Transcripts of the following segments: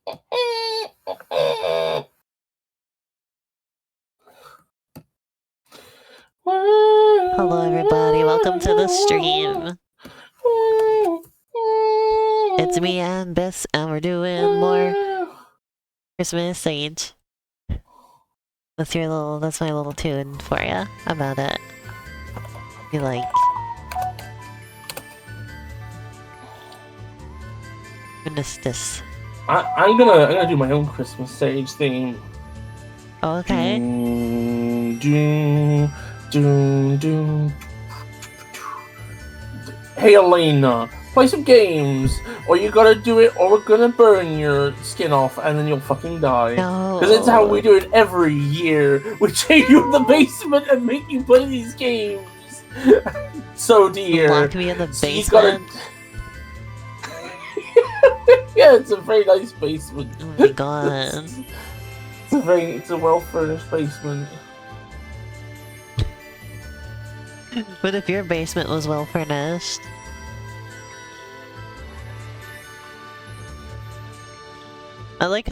Hello everybody, welcome to the stream. It's me and Bis, and we're doing more Christmas Sage. That's my little tune for you about it. You like Lunistice. I'm gonna do my own Christmas Sage theme. Oh, okay. Hey Elena, play some games, or you gotta do it, or we're gonna burn your skin off, and then you'll fucking die. No. Because it's how we do it every year. We take you in the basement and make you play these games. So dear. Lock me in the basement. Yeah, it's a very nice basement. Oh my god. It's a well furnished basement. What if your basement was well furnished? I like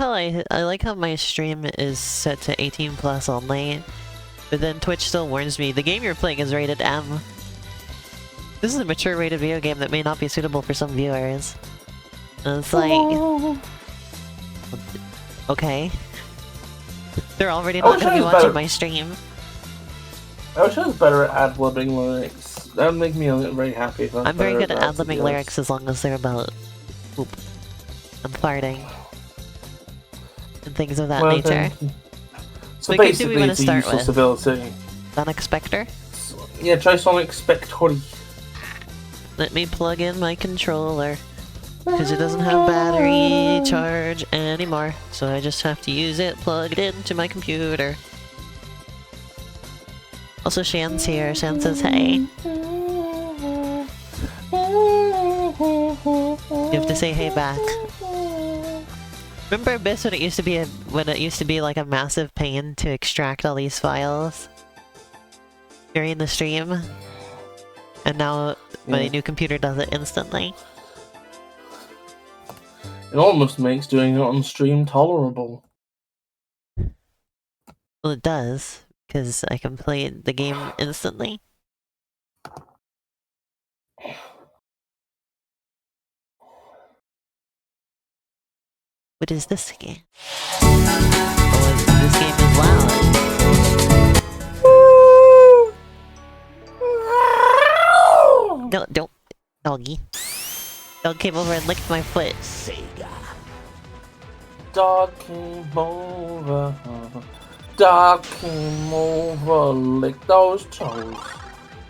how my stream is set to 18 plus only, but then Twitch still warns me the game you're playing is rated M. This is a mature rated video game that may not be suitable for some viewers. And it's like, okay, they're already not gonna be watching my stream. I wish I was better at ad-libbing lyrics. That would make me very happy. I'm very good at ad-libbing lyrics as long as they're about poop and farting and things of that nature. So basically, it's a useless ability. Sonic Spectre? Yeah, try Sonic Spectre. Let me plug in my controller. Because it doesn't have battery charge anymore. So I just have to use it plugged into my computer. Also, Shan's here. Shan says hey. You have to say hey back. Remember Bis when it used to be like a massive pain to extract all these files during the stream? And now my new computer does it instantly. It almost makes doing it on stream tolerable. Well, it does, because I can play the game instantly. What is this game? Oh, this game is loud. No, don't. Doggy. Dog came over and licked my foot. Sega. Dog came over. Dog came over. Lick those toes.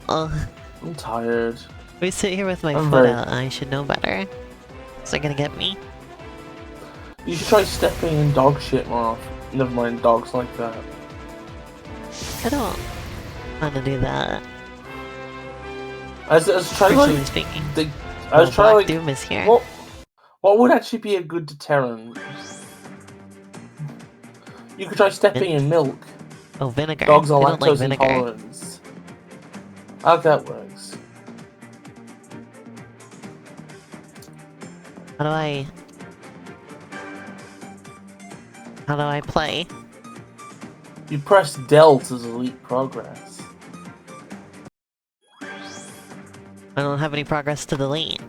I'm tired. We sit here with my foot out. I should know better. Is that gonna get me? You should try stepping in dog shit more often. Never mind, dogs like that. I don't want to do that. I was trying to speaking. I was trying like Doom is here. What would actually be a good deterrent? You could try stepping in milk. Oh, vinegar. Dogs are lactose like intolerant. How that works? How do I play? You press Del to delete progress. I don't have any progress to delete.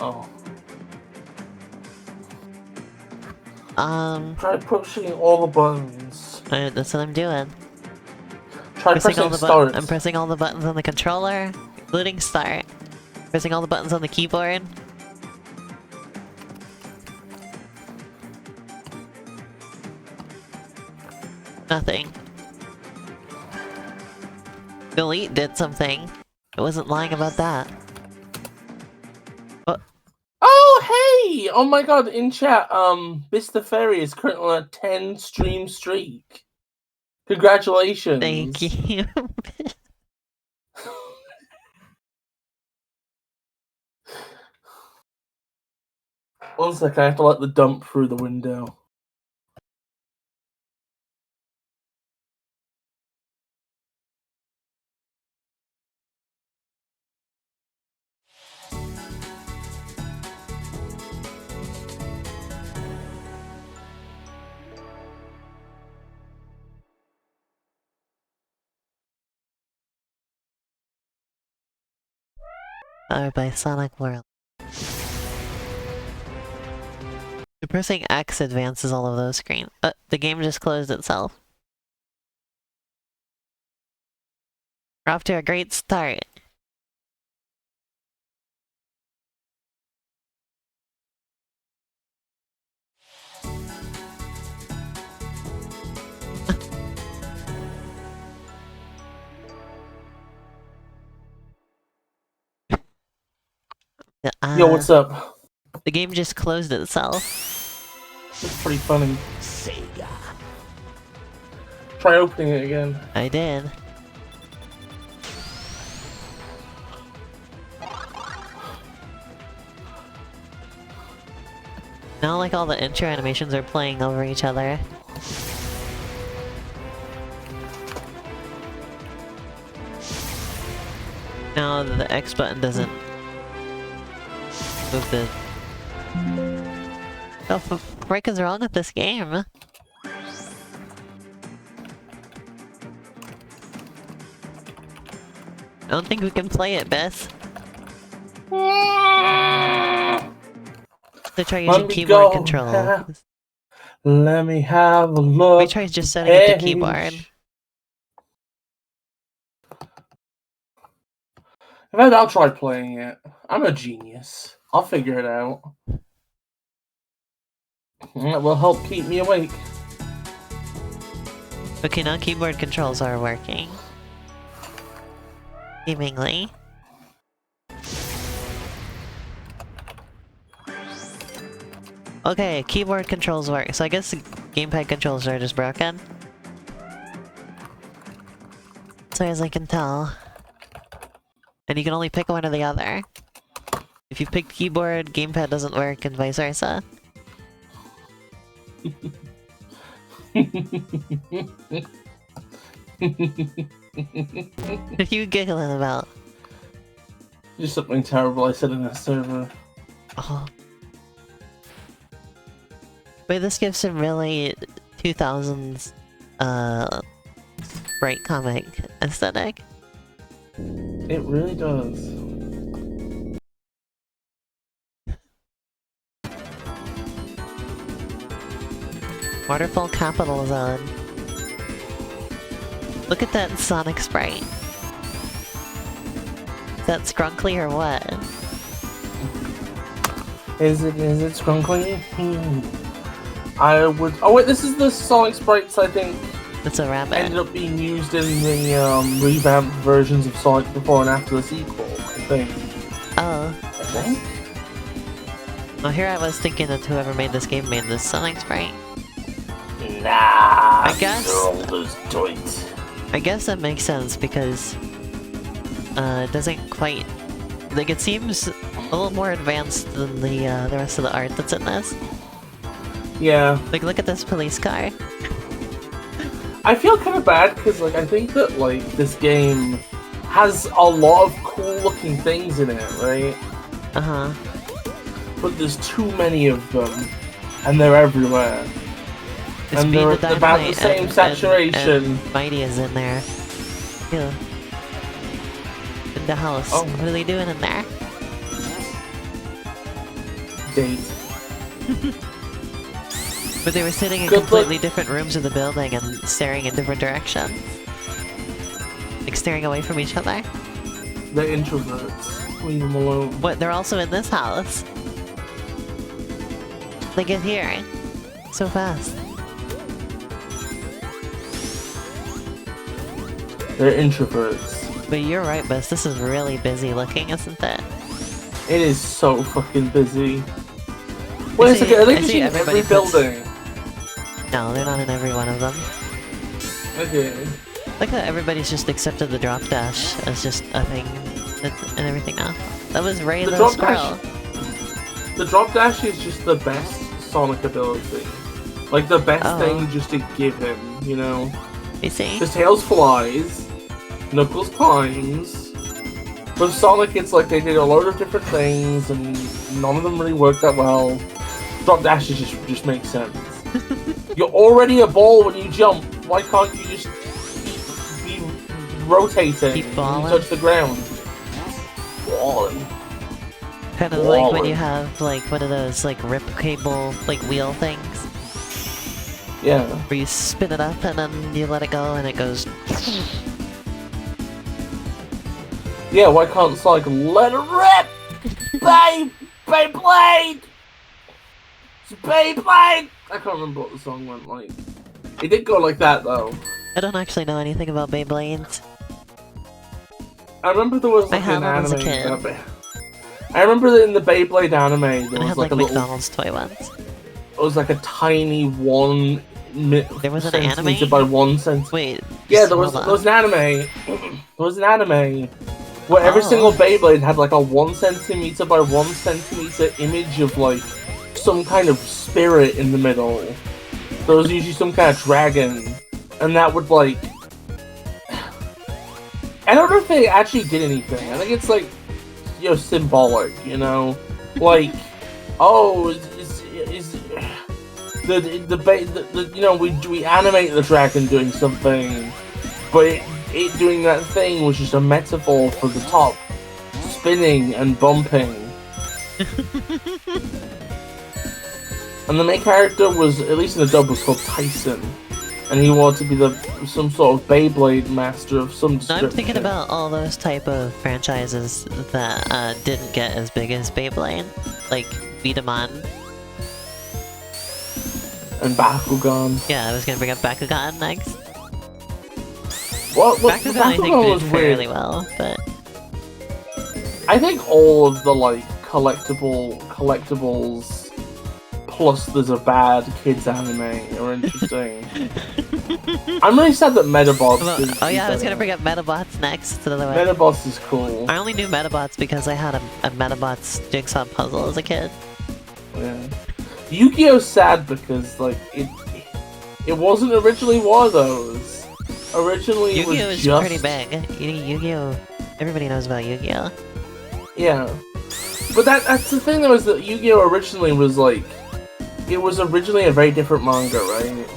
Oh. Try pushing all the buttons. That's what I'm doing. Try pressing start. I'm pressing all the buttons on the controller, including start. Pressing all the buttons on the keyboard. Nothing. Delete did something. It wasn't lying about that. What? Oh, hey! Oh my god, in chat, BisTheFairy is currently on a 10 stream streak. Congratulations. Thank you. One sec, I have to let the dump through the window. Powered by Sonic World. Pressing X advances all of those screens. The game just closed itself. We're off to a great start. Yo, what's up? The game just closed itself. It's pretty funny. Sega. Try opening it again. I did. Now like all the intro animations are playing over each other. Now the X button doesn't move the... What the frick is wrong with this game? I don't think we can play it, Bess. So try using keyboard control. Let me have a look. We try just setting it to keyboard. In fact, I'll try playing it. I'm a genius. I'll figure it out. It will help keep me awake. Okay, now keyboard controls are working. Seemingly. Okay, keyboard controls work. So I guess the gamepad controls are just broken. As far as I can tell. And you can only pick one or the other. If you pick keyboard, gamepad doesn't work, and vice versa. What are you giggling about? Just something terrible I said in a server. Oh. Wait, this gives some really 2000s sprite comic aesthetic. It really does. Waterfall Capital Zone. Look at that Sonic sprite. Is that Skrunkly or what? Is it Skrunkly? I would... Oh wait, this is the Sonic sprites I think It's a rabbit. ended up being used in the revamped versions of Sonic before and after the sequel, I think. Oh. I think? Well, here I was thinking that whoever made this game made this Sonic sprite. Nah, I guess. they're all those toys. I guess that makes sense because it doesn't quite... Like, it seems a little more advanced than the rest of the art that's in this. Yeah. Like, look at this police car. I feel kind of bad because, like, I think that, like, this game has a lot of cool-looking things in it, right? Uh-huh. But there's too many of them, and they're everywhere. It's And Beat they're the about the Dynamite same saturation. and Mighty is in there. Yeah. In the house. Oh. What are they doing in there? Date. But they were sitting in Good completely luck. different rooms of the building and staring in different directions. Like staring away from each other. They're introverts. Leave them alone. What, they're also in this house? They get here. So fast. They're introverts. But you're right, Bess. This is really busy looking, isn't it? It is so fucking busy. Wait a second, are they I just see in every everybody puts- building? No, they're not in every one of them. Okay. Like how everybody's just accepted the drop dash as just a thing and everything now. That was Ray The the drop squirrel. dash- The drop dash is just the best Sonic ability. Like, the best thing just to give him, you know? You see? Because Tails flies, Knuckles climbs. With Sonic, it's like they did a load of different things, and none of them really worked that well. Drop dashes just make sense. You're already a ball when you jump. Why can't you just be rotating Keep when balling. you touch the ground? Balling. Kind of like when you have like one of those like rip cable like wheel things. Yeah. Where you spin it up and then you let it go and it goes. Yeah, why can't Sonic let it rip? Beyblade! It's Beyblade! I can't remember what the song went like. It did go like that though. I don't actually know anything about Beyblades. I remember there was like an as a anime. kid. I remember that in the Beyblade anime there I was had like a little. McDonald's toy ones. It was like a tiny There was an centimeter anime? by 1 centimeter. Wait. Yeah, there was an anime. There was an anime where every single Beyblade had like a 1 centimeter by 1 centimeter image of like some kind of spirit in the middle. There was usually some kind of dragon, and that would like. I don't know if they actually did anything. I think it's like, you know, symbolic. You know, like, oh, you know, we animate the dragon doing something, but it doing that thing was just a metaphor for the top spinning and bumping. And the main character was, at least in the dub, was called Tyson, and he wanted to be some sort of Beyblade master of some description. I'm thinking about all those type of franchises that didn't get as big as Beyblade, like Beat 'em On. And Bakugan. Yeah, I was gonna bring up Bakugan next. Well, Bakugan I think was did weird. fairly well, but I think all of the like collectibles plus there's a bad kids anime are interesting. I'm really sad that Metabots didn't oh yeah, I was better. gonna bring up Metabots next. So Metabots is cool. I only knew Metabots because I had a Metabots jigsaw puzzle as a kid. Yeah. Yu-Gi-Oh's sad because like it wasn't originally one of those. Originally it was Yu-Gi-Oh is just... pretty big. Yu-Gi-Oh, everybody knows about Yu-Gi-Oh. Yeah. But that's the thing though, is that Yu-Gi-Oh originally was like, it was originally a very different manga, right?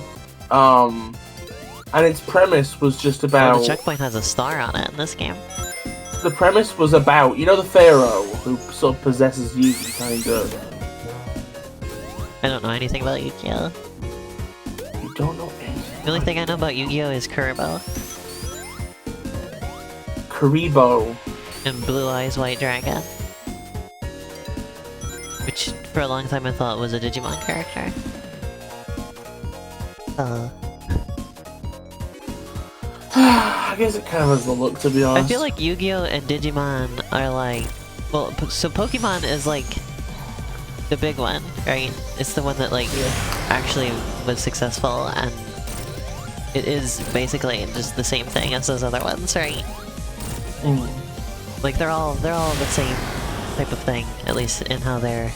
And its premise was just about... Oh, the checkpoint has a star on it in this game. The premise was about, you know, the Pharaoh who sort of possesses Yugi, kind of. I don't know anything about Yu-Gi-Oh. You don't know anything. The only thing I know about Yu-Gi-Oh is Kuribo. Kuribo. And Blue Eyes White Dragon. Which, for a long time I thought was a Digimon character. I guess it kind of has the look, to be honest. I feel like Yu-Gi-Oh and Digimon are like... Well, so Pokemon is like... the big one, right? It's the one that like actually was successful, and it is basically just the same thing as those other ones, right? Mm. Like they're all the same type of thing, at least in how they're...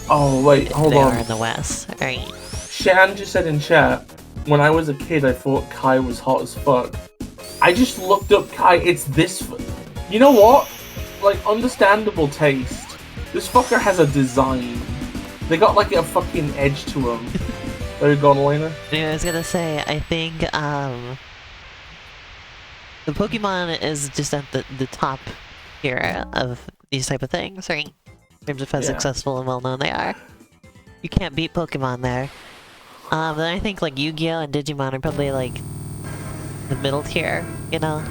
Oh wait, hold they on. are in the West, right? Shan just said in chat, when I was a kid I thought Kai was hot as fuck. I just looked up Kai, it's this... You know what? Like, understandable taste. This fucker has a design. They got like a fucking edge to him. There you go, Elena. Anyway, I was gonna say, I think, the Pokemon is just at the top here of these type of things, right? In terms of how successful and well-known they are. You can't beat Pokemon there. Then I think like Yu-Gi-Oh and Digimon are probably like the middle tier, you know?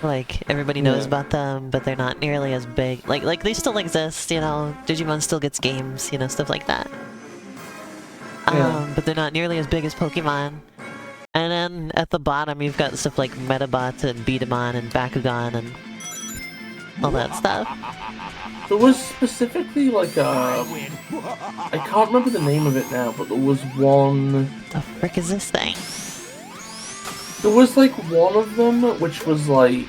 Like, everybody knows about them, but they're not nearly as big. Like they still exist, you know? Digimon still gets games, you know, stuff like that. But they're not nearly as big as Pokemon. And then at the bottom, you've got stuff like Metabots and Beatamon and Bakugan and all that stuff. There was specifically like I can't remember the name of it now, but there was one... The frick is this thing? There was like one of them which was like...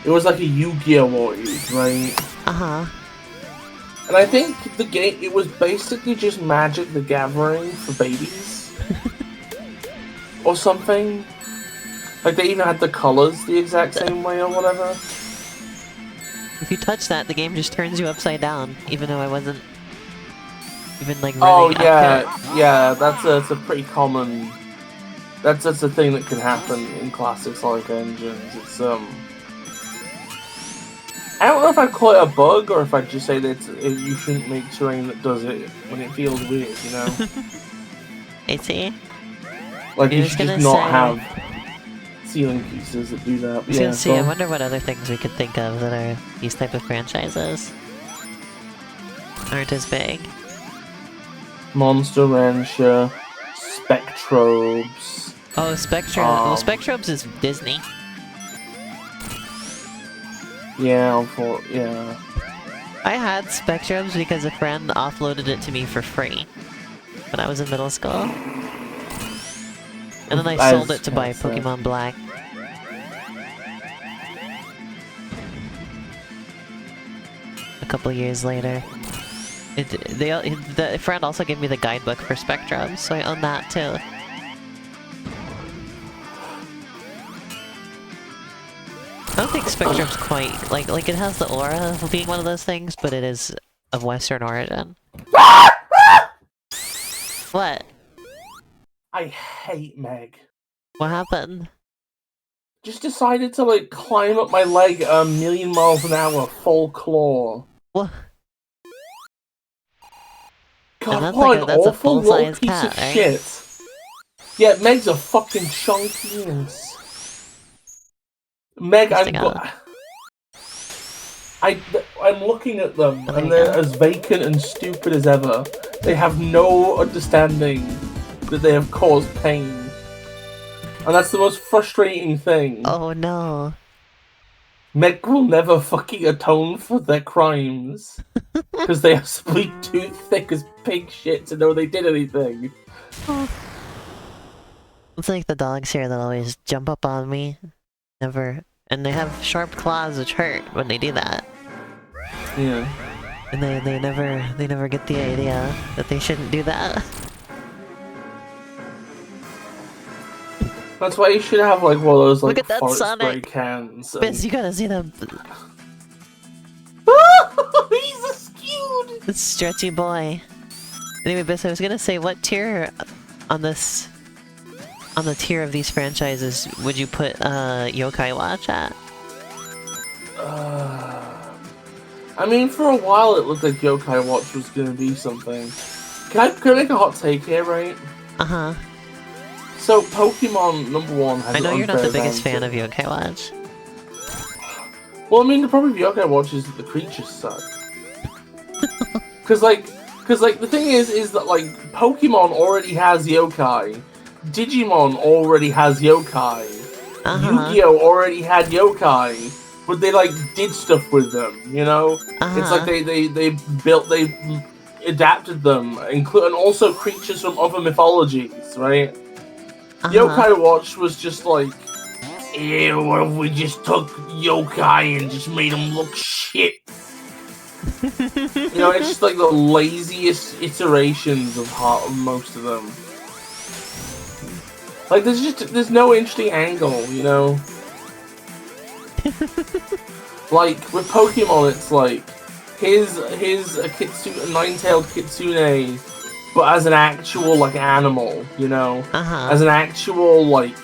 It was like a Yu-Gi-Oh! Right? Uh-huh. And I think the game, it was basically just Magic the Gathering for babies. Or something. Like they even had the colors the exact same way or whatever. If you touch that, the game just turns you upside down, even though I wasn't even like Oh running yeah, up to it. yeah, that's a pretty common... That's a thing that can happen in classic Sonic engines. It's I don't know if I'd call it a bug or if I'd just say that you shouldn't make terrain that does it when it feels weird, you know? I see. Like, you was should gonna just not say- have ceiling pieces that do that. I was Yeah, gonna say, go I on. wonder what other things we could think of that are these type of franchises. Aren't as big. Monster Rancher, Spectrobes. Oh, Spectre. Well, Spectrobes is Disney. Yeah, yeah. I had Spectrobes because a friend offloaded it to me for free when I was in middle school. And then I sold it to buy Pokemon Black. A couple years later. The friend also gave me the guidebook for Spectrobes, so I own that too. I don't think Spectrum's quite like it has the aura of being one of those things, but it is of Western origin. What? I hate Meg. What happened? Just decided to like climb up my leg at 1,000,000 miles an hour, full claw. What? God, that's what like an that's a awful little full-size piece cat, of right? shit. Yeah, Meg's a fucking chunkiness. Meg, I'm looking at them, Oh, and they're as vacant and stupid as ever. They have no understanding that they have caused pain. And that's the most frustrating thing. Oh no. Meg will never fucking atone for their crimes. Because they have spleen too thick as pig shit to know they did anything. It's like the dogs here that always jump up on me. Never. And they have sharp claws which hurt when they do that. Yeah. And they never get the idea that they shouldn't do that. That's why you should have like one of those like Look at that fart spray Sonic! cans. Biz, you gotta see them. He's a skewed! This stretchy boy. Anyway, Biz, I was gonna say, what tier on this... on the tier of these franchises would you put Yokai Watch at? I mean, for a while it looked like Yokai Watch was gonna be something. Can I make a hot take here, right? Uh-huh. So, Pokemon #1 has I know an you're not the unfair biggest fan of advantage. Yokai Watch. Well, I mean, the problem with Yokai Watch is that the creatures suck. Cause the thing is that, like, Pokemon already has Yokai. Digimon already has Yokai. Yu-Gi-Oh! Already had Yokai. But they, like, did stuff with them, you know? It's like they adapted them, and also creatures from other mythologies, right? Yokai Watch was just like, ew, what if we just took yokai and just made them look shit? You know, it's just like the laziest iterations of most of them. Like, there's no interesting angle, you know? Like, with Pokemon, it's like, here's a nine-tailed kitsune, but as an actual, like, animal, you know? As an actual, like,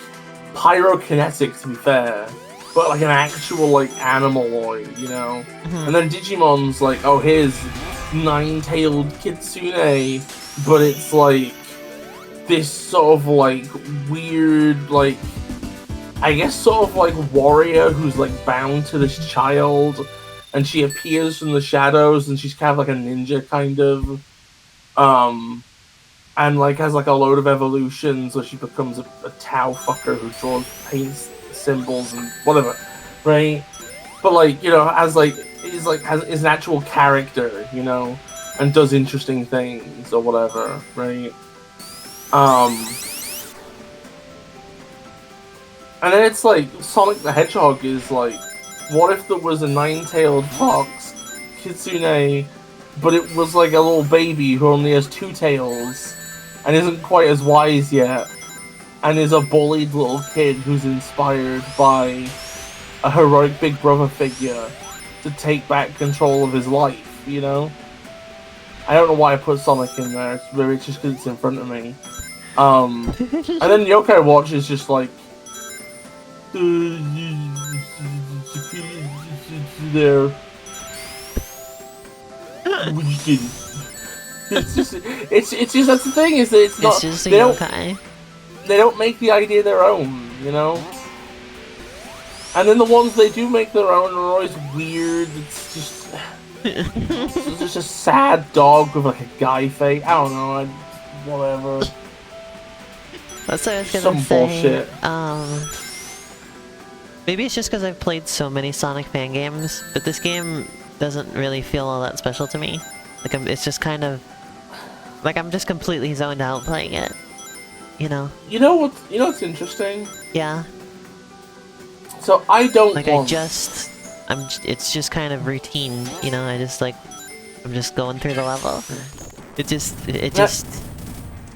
pyrokinetic, to be fair. But, like, an actual, like, animaloid, you know? And then Digimon's like, oh, here's nine-tailed kitsune, but it's, like, this sort of, like, weird, like, I guess sort of, like, warrior who's, like, bound to this child, and she appears from the shadows, and she's kind of like a ninja, kind of. And, like, has, like, a load of evolutions, so she becomes a Tau fucker who draws paints symbols and whatever, right? But, like, you know, has an actual character, you know, and does interesting things or whatever, right? And then it's like, Sonic the Hedgehog is like, what if there was a nine-tailed fox, kitsune, but it was like a little baby who only has two tails, and isn't quite as wise yet, and is a bullied little kid who's inspired by a heroic Big Brother figure to take back control of his life, you know? I don't know why I put Sonic in there, it's just because it's in front of me. And then Yokai Watch is just like, there, We didn't. It's just that's the thing, is that it's not. It's just a yokai. They don't make the idea their own, you know? And then the ones they do make their own are always weird. It's just... it's just a sad dog with like a guy face. I don't know, whatever. That's what I was gonna Some say. bullshit. Maybe it's just because I've played so many Sonic fan games, but this game doesn't really feel all that special to me. Like, it's just kind of... like, I'm just completely zoned out playing it. You know? You know what's interesting? Yeah. So I don't like want... it's just kind of routine, you know? I'm just going through the level. It just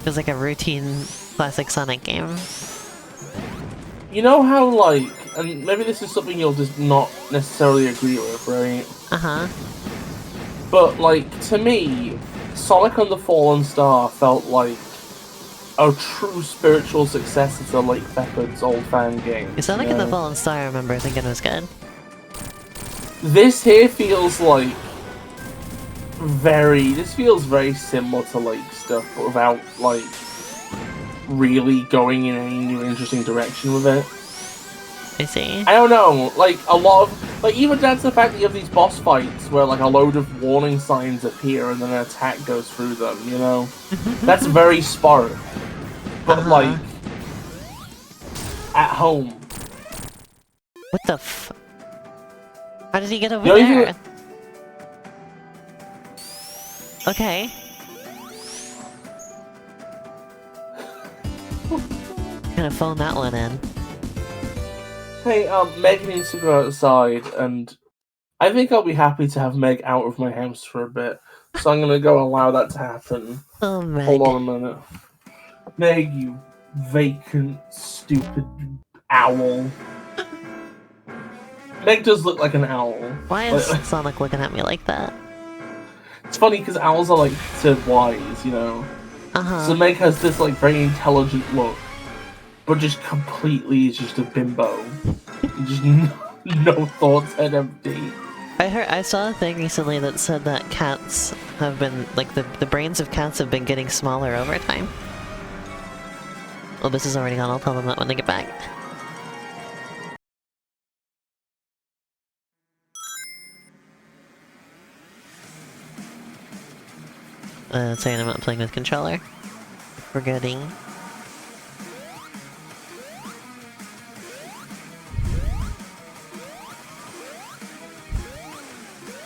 feels like a routine classic Sonic game. You know how, like, and maybe this is something you'll just not necessarily agree with, right? Uh-huh. But, like, to me, Sonic and the Fallen Star felt like a true spiritual successor to Lake Shepherd's old fan game. Sonic and the Fallen Star, I remember thinking was good. This here feels like this feels very similar to Lake stuff, but without, like, really going in any new interesting direction with it. I see. I don't know, like, a lot of... like, even down to the fact that you have these boss fights where, like, a load of warning signs appear and then an attack goes through them, you know? That's very Spark. But, like... at home. What the f... How did he get over there? Okay. Gonna phone that one in. Hey, Meg needs to go outside, and I think I'll be happy to have Meg out of my house for a bit. So I'm gonna go allow that to happen. Oh, Meg. Hold on a minute. Meg, you vacant, stupid owl. Meg does look like an owl. Why is Sonic looking at me like that? It's funny because owls are like considered wise, you know. So Meg has this like very intelligent look, but just completely is just a bimbo. Just no thoughts and empty. I saw a thing recently that said that cats have been, like, the brains of cats have been getting smaller over time. Well, this is already gone. I'll tell them that when they get back. Sorry, I'm not playing with controller. Forgetting.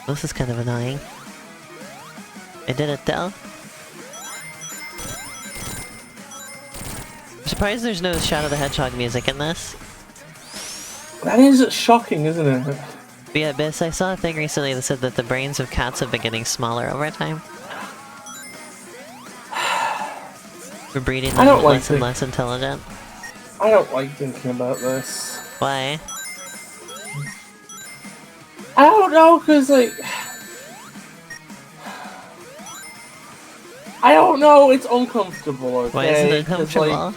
This is kind of annoying. I did it though. I'm surprised there's no Shadow the Hedgehog music in this. That is shocking, isn't it? But yeah, Biss, I saw a thing recently that said that the brains of cats have been getting smaller over time. We're breeding them less and less intelligent. I don't like thinking about this. Why? I don't know, cause like... I don't know, it's uncomfortable, okay? Why is it uncomfortable? Like...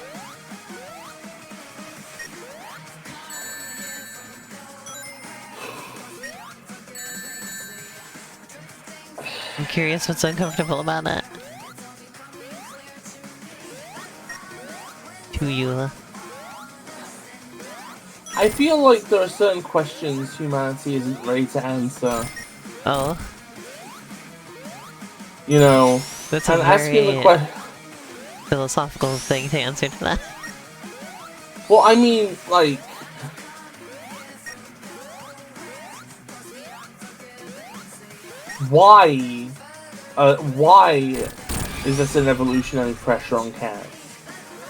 I'm curious what's uncomfortable about it. To you. I feel like there are certain questions humanity isn't ready to answer. Oh. You know, that's and asking the question... philosophical thing to answer to that. Well, I mean, like... Why is this an evolutionary pressure on cats?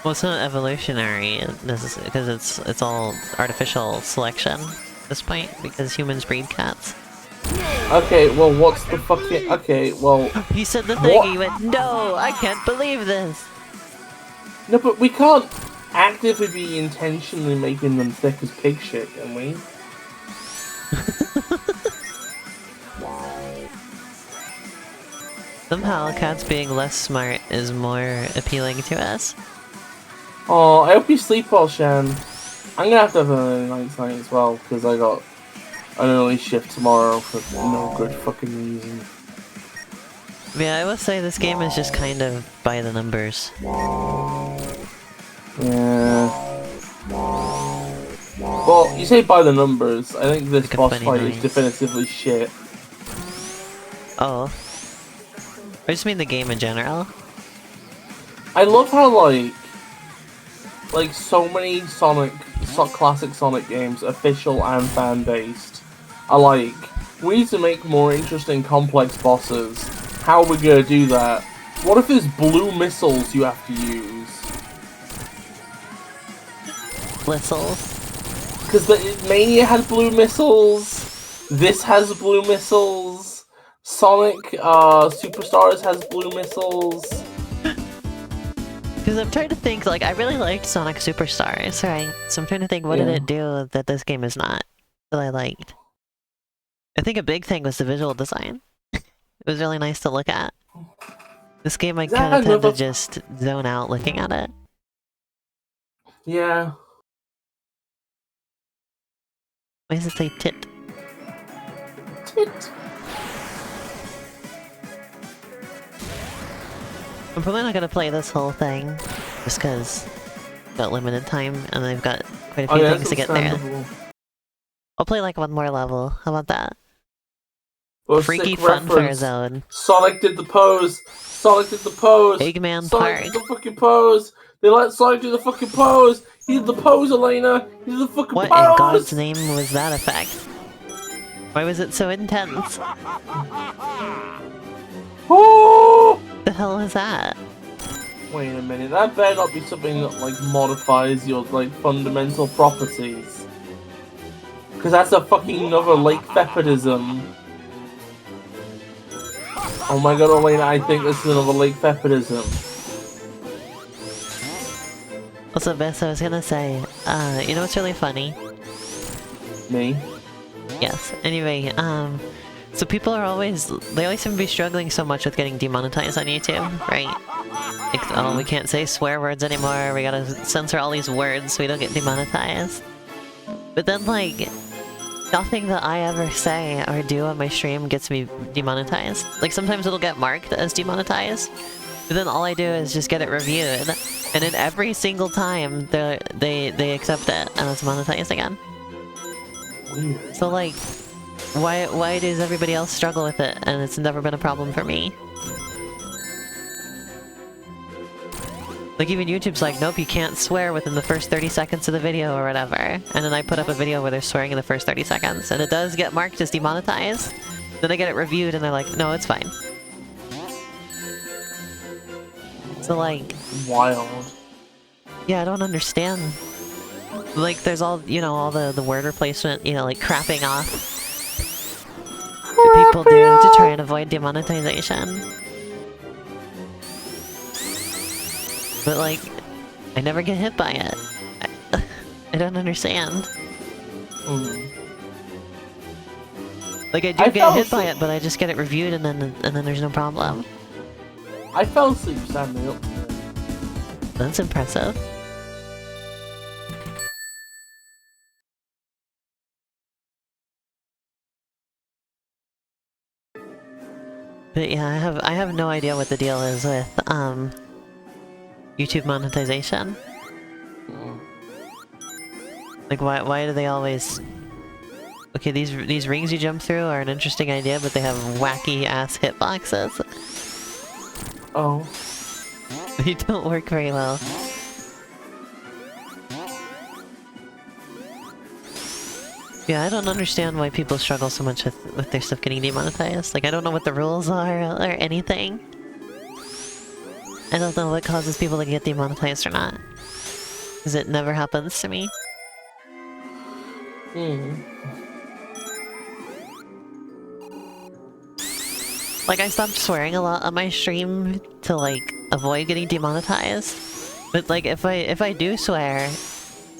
Well, it's not evolutionary, because it's all artificial selection at this point, because humans breed cats. Okay, well, what's the fucking... Okay, well... He said the thing, he went, no, I can't believe this! No, but we can't actively be intentionally making them thick as pig shit, can we? Somehow, cats being less smart is more appealing to us. Oh, I hope you sleep well, Shan. I'm gonna have to have an early night tonight as well, because I got an early shift tomorrow for no good fucking reason. Yeah, I will say this game is just kind of by the numbers. Yeah. Well, you say by the numbers. I think this Like a boss funny fight is noise. definitively shit. Oh. I just mean the game in general. I love how, like so many classic Sonic games, official and fan-based, are like, we need to make more interesting, complex bosses. How are we gonna do that? What if there's blue missiles you have to use? Whistles. Because the Mania had blue missiles, this has blue missiles, Sonic Superstars has blue missiles. Because I'm trying to think, like, I really liked Sonic Superstars, right? So I'm trying to think, what did it do that this game is not, that I liked? I think a big thing was the visual design. It was really nice to look at. This game I kind of tend to just zone out looking at it. Yeah. Why does it say tit? Tit. I'm probably not gonna play this whole thing, just because got limited time and I've got quite a few things to get there. I'll play like one more level. How about that? Well, Freaky Funfair Zone. Sonic did the pose. Sonic did the pose. Eggman Sonic Park. did the fucking pose. They let Sonic do the fucking pose. He did the pose, Elena. He did the fucking pose. What in God's name was that effect? Why was it so intense? Oh! The hell is that? Wait a minute. That better not be something that like modifies your like fundamental properties. Because that's a fucking another Lake Fepperdism. Oh my god, Elena, I think this is another Lake Fepperdism. Also, Bess, I was gonna say, you know what's really funny? Me? Yes. Anyway, so people are they always seem to be struggling so much with getting demonetized on YouTube, right? Like, oh, we can't say swear words anymore, we gotta censor all these words so we don't get demonetized. But then, like, nothing that I ever say or do on my stream gets me demonetized. Like, sometimes it'll get marked as demonetized, but then all I do is just get it reviewed, and then every single time they accept it and it's monetized again. Weird. So, like, why does everybody else struggle with it and it's never been a problem for me? Like, even YouTube's like, nope, you can't swear within the first 30 seconds of the video or whatever. And then I put up a video where they're swearing in the first 30 seconds, and it does get marked as demonetized. Then I get it reviewed and they're like, no, it's fine. So, like... Wild. Yeah, I don't understand. Like, there's all, you know, all the word replacement, you know, like crapping off that people do to try and avoid demonetization. But, like, I never get hit by it. I don't understand. Like, I do get hit by it, but I just get it reviewed and then there's no problem. I fell asleep standing up. That's impressive. But yeah, I have no idea what the deal is with YouTube monetization. Like, why do they always... Okay, these rings you jump through are an interesting idea, but they have wacky ass hitboxes. Oh. They don't work very well. Yeah, I don't understand why people struggle so much with their stuff getting demonetized. Like, I don't know what the rules are or anything. I don't know what causes people to get demonetized or not. Because it never happens to me. Like, I stopped swearing a lot on my stream to, like, avoid getting demonetized. But, like, if I do swear,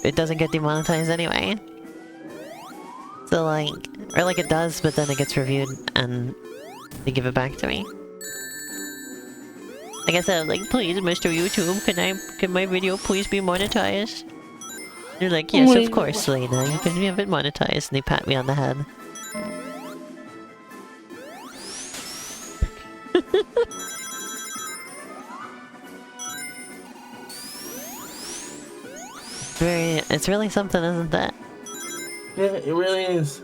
it doesn't get demonetized anyway. So, like, or like it does, but then it gets reviewed and they give it back to me. Like I said, like, please, Mr. YouTube, can my video please be monetized? They're like, yes, of course, Lena, you can have it monetized, and they pat me on the head. It's really something, isn't it? Yeah, it really is.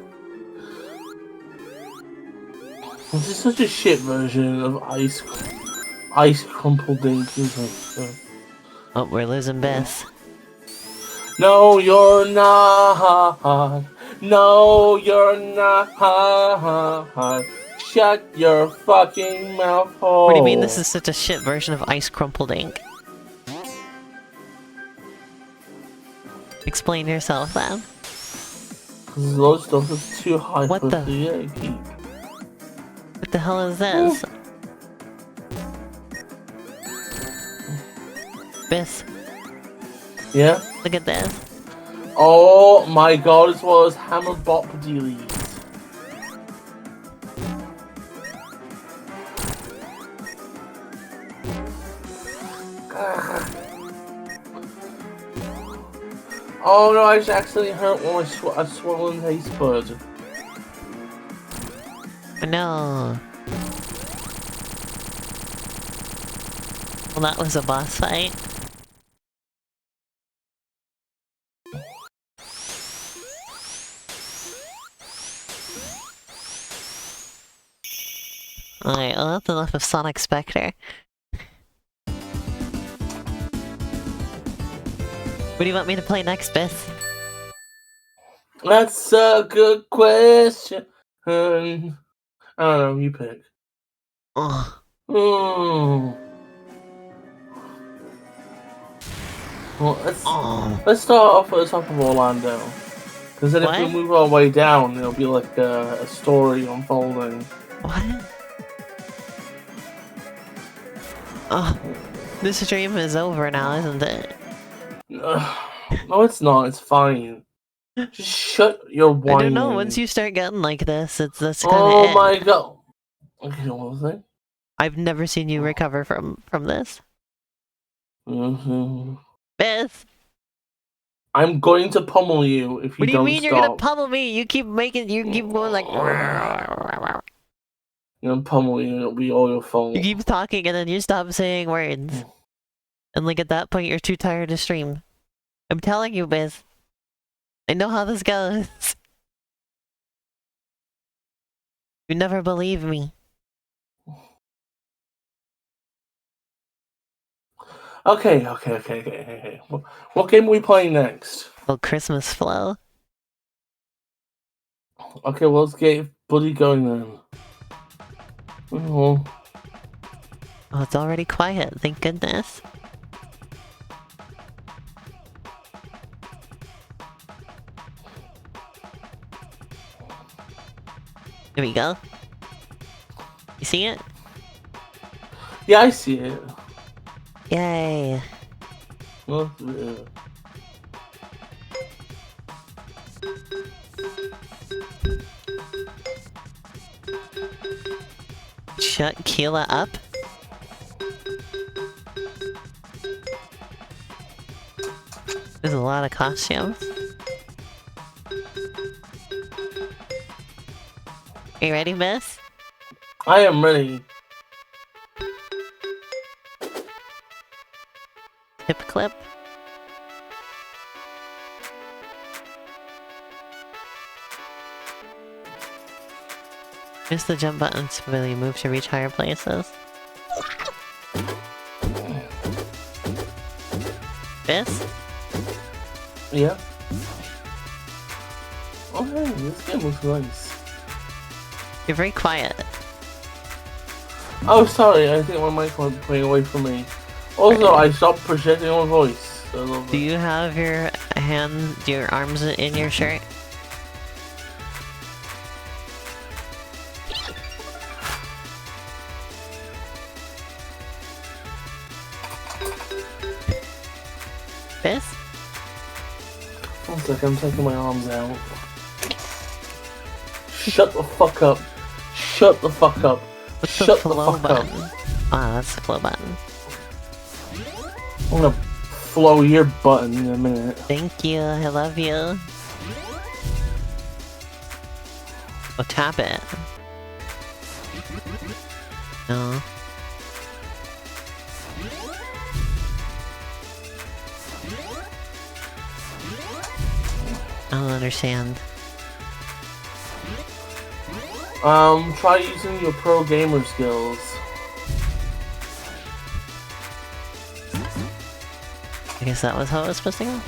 This is such a shit version of ice crumpled ink. Oh, we're losing Biss. No, you're not. No, you're not. Shut your fucking mouth hole. What do you mean this is such a shit version of ice crumpled ink? Explain yourself, then. Because those stuff is too high What for the? the geek. What the hell is this? Biss, Yeah? look at this. Oh my god, as well as hammer bot dealies. Oh no, I just accidentally hurt one of my swollen taste bud. No. Well, that was a boss fight. Alright, well that's enough of Sonic Spectre. What do you want me to play next, Biss? That's a good question. I don't know, you pick. Oh. Well, let's start off at the top of Orlando. Because then if we move our way down, it'll be like a story unfolding. What? Oh, this stream is over now, isn't it? No, it's not. It's fine. Just shut your whining. I don't know. Once you start getting like this, that's kind of Oh my god. Okay, what was that? I've never seen you recover from this. Biss! I'm going to pummel you if you don't stop. What do you mean you're gonna pummel me? You keep going like... I'm gonna pummel you and it'll be all your fault. You keep talking and then you stop saying words. And like at that point you're too tired to stream. I'm telling you, Biss. I know how this goes. You never believe me. Okay. What game are we playing next? Oh, Xmas Flow. Okay, well, let's get Buddy going then. Oh, it's already quiet, thank goodness. Here we go. You see it? Yeah, I see it. Yay. Well, Shut Keela up. There's a lot of costumes. Are you ready, Miss? I am ready. Hip clip. Use the jump button to really move to reach higher places. This? Yeah. Oh hey, this game looks nice. You're very quiet. Oh, sorry, I think my mic went playing away from me. Also, I stopped projecting my voice. Do you have your arms in your shirt? This? One second, I'm taking my arms out. Shut the fuck up. Shut the fuck up. Shut the fuck up. Ah, that's the flow button. I'm gonna flow your button in a minute. Thank you, I love you. Oh, tap it. No. don't understand. Try using your pro gamer skills. I guess that was how it was supposed to go?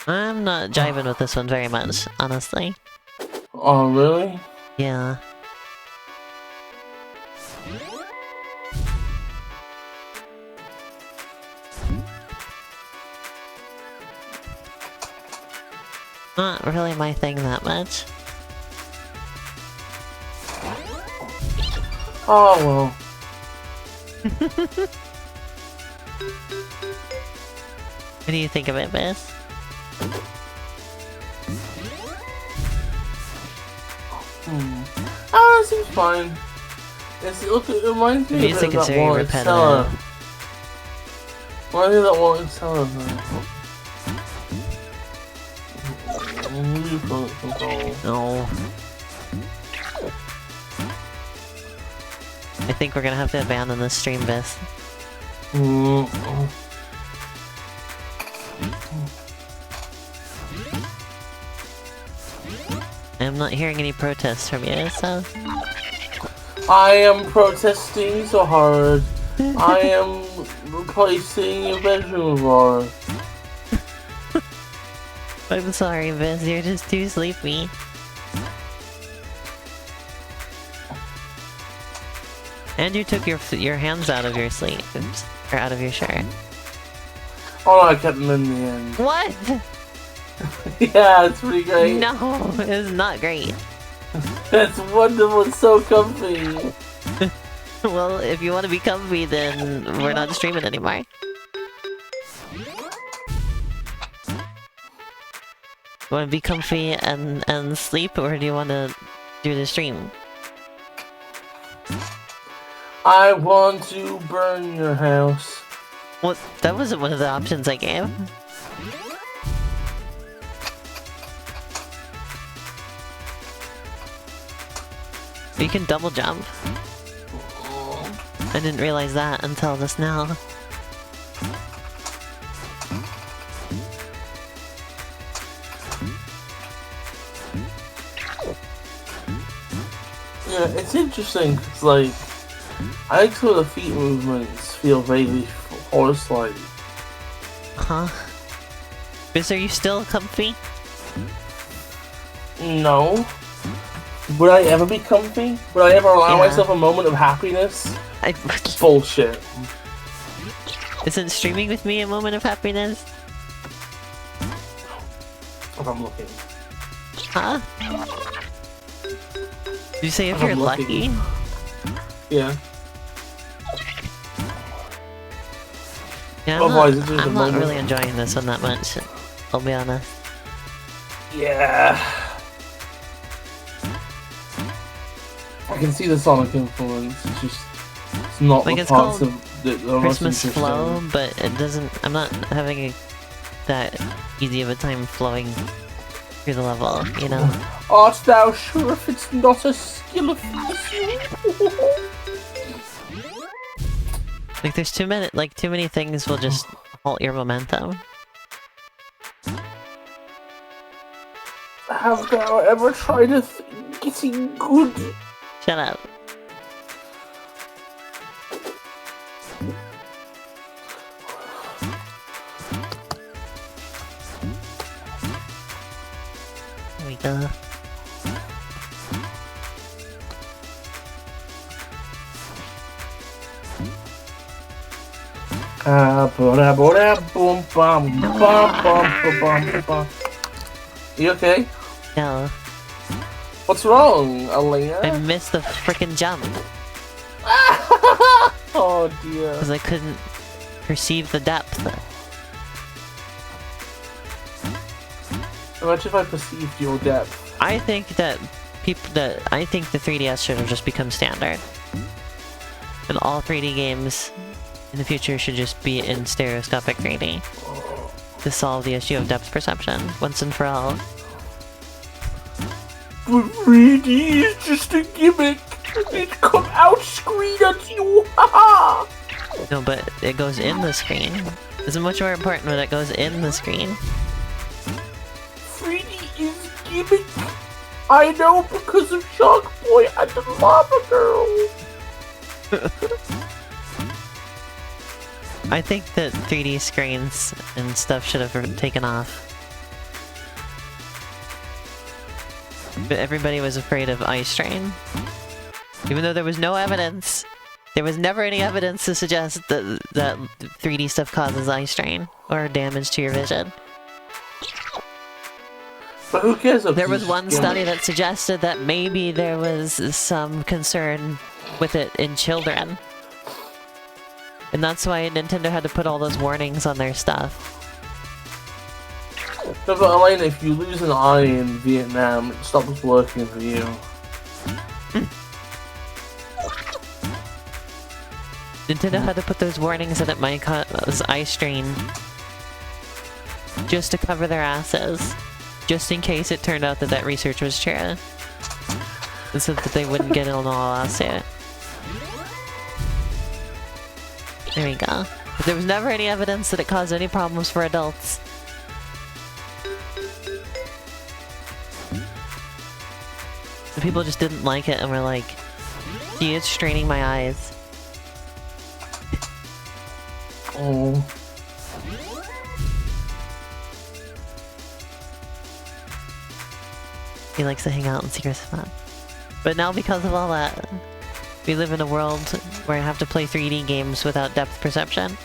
I'm not jiving with this one very much, honestly. Oh, really? Yeah. Not really my thing that much. Oh, well. What do you think of it, Biz? Oh, it seems fine. Look, it reminds me Music of is that very one repetitive. Reminds me of that one Excella. No. I think we're gonna have to abandon this stream, Biz. I'm not hearing any protests from you, so... I am protesting so hard. I am replacing your bedroom bar. I'm sorry, Biz, you're just too sleepy. And you took your hands out of your sleeve. Oops. Or out of your shirt. Oh no, I kept them in the end. What? Yeah, it's pretty great. No, it's not great. It's wonderful, it's so comfy. Well, if you want to be comfy, then we're not streaming anymore. Want to be comfy and sleep, or do you want to do the stream? I want to burn your house. Well, that wasn't one of the options I gave. You can double jump. I didn't realize that until just now. Yeah, it's interesting, cause like, I like some of the feet movements feel vaguely horse-like. Huh? Biz, are you still comfy? No. Would I ever be comfy? Would I ever allow Yeah. myself a moment of happiness? Bullshit. Isn't streaming with me a moment of happiness? If I'm looking. Huh? Did you say if I'm you're lucky. lucky? Yeah. Yeah, Otherwise, it's just a I'm not moment. really enjoying this one that much. I'll be honest. Yeah. I can see the Sonic influence. It's just it's not Like, the it's parts called of the most Christmas interesting. Flow, but it doesn't. I'm not having that easy of a time flowing through the level, you know? Art thou sure if it's not a skill of you? Like, there's too many things will just halt your momentum. Have thou ever tried getting good? Shut up. There we go. You okay? No. What's wrong, Alina? I missed the frickin' jump. Oh dear. Because I couldn't perceive the depth. Imagine if I perceived your depth. I think that I think the 3DS should have just become standard. And all 3D games in the future should just be in stereoscopic 3D. To solve the issue of depth perception, once and for all. But 3D is just a gimmick. It come out screen at you, haha! No, but it goes in the screen. It's much more important when it goes in the screen. 3D is gimmick. I know because of Shark Boy and the Lava Girl. I think that 3D screens and stuff should have taken off. But everybody was afraid of eye strain. Even though there was no evidence. There was never any evidence to suggest that 3D stuff causes eye strain or damage to your vision. But who cares? There was one study that suggested that maybe there was some concern with it in children. And that's why Nintendo had to put all those warnings on their stuff. No, but Elena, if you lose an eye in Vietnam, it stops working for you. Nintendo had to put those warnings that it might cause eye strain just to cover their asses. Just in case it turned out that that research was true. And so that they wouldn't get in a lawsuit. There we go. But there was never any evidence that it caused any problems for adults. The people just didn't like it and were like, gee, it's straining my eyes. Oh. He likes to hang out in secret spot. But now because of all that, we live in a world where I have to play 3D games without depth perception.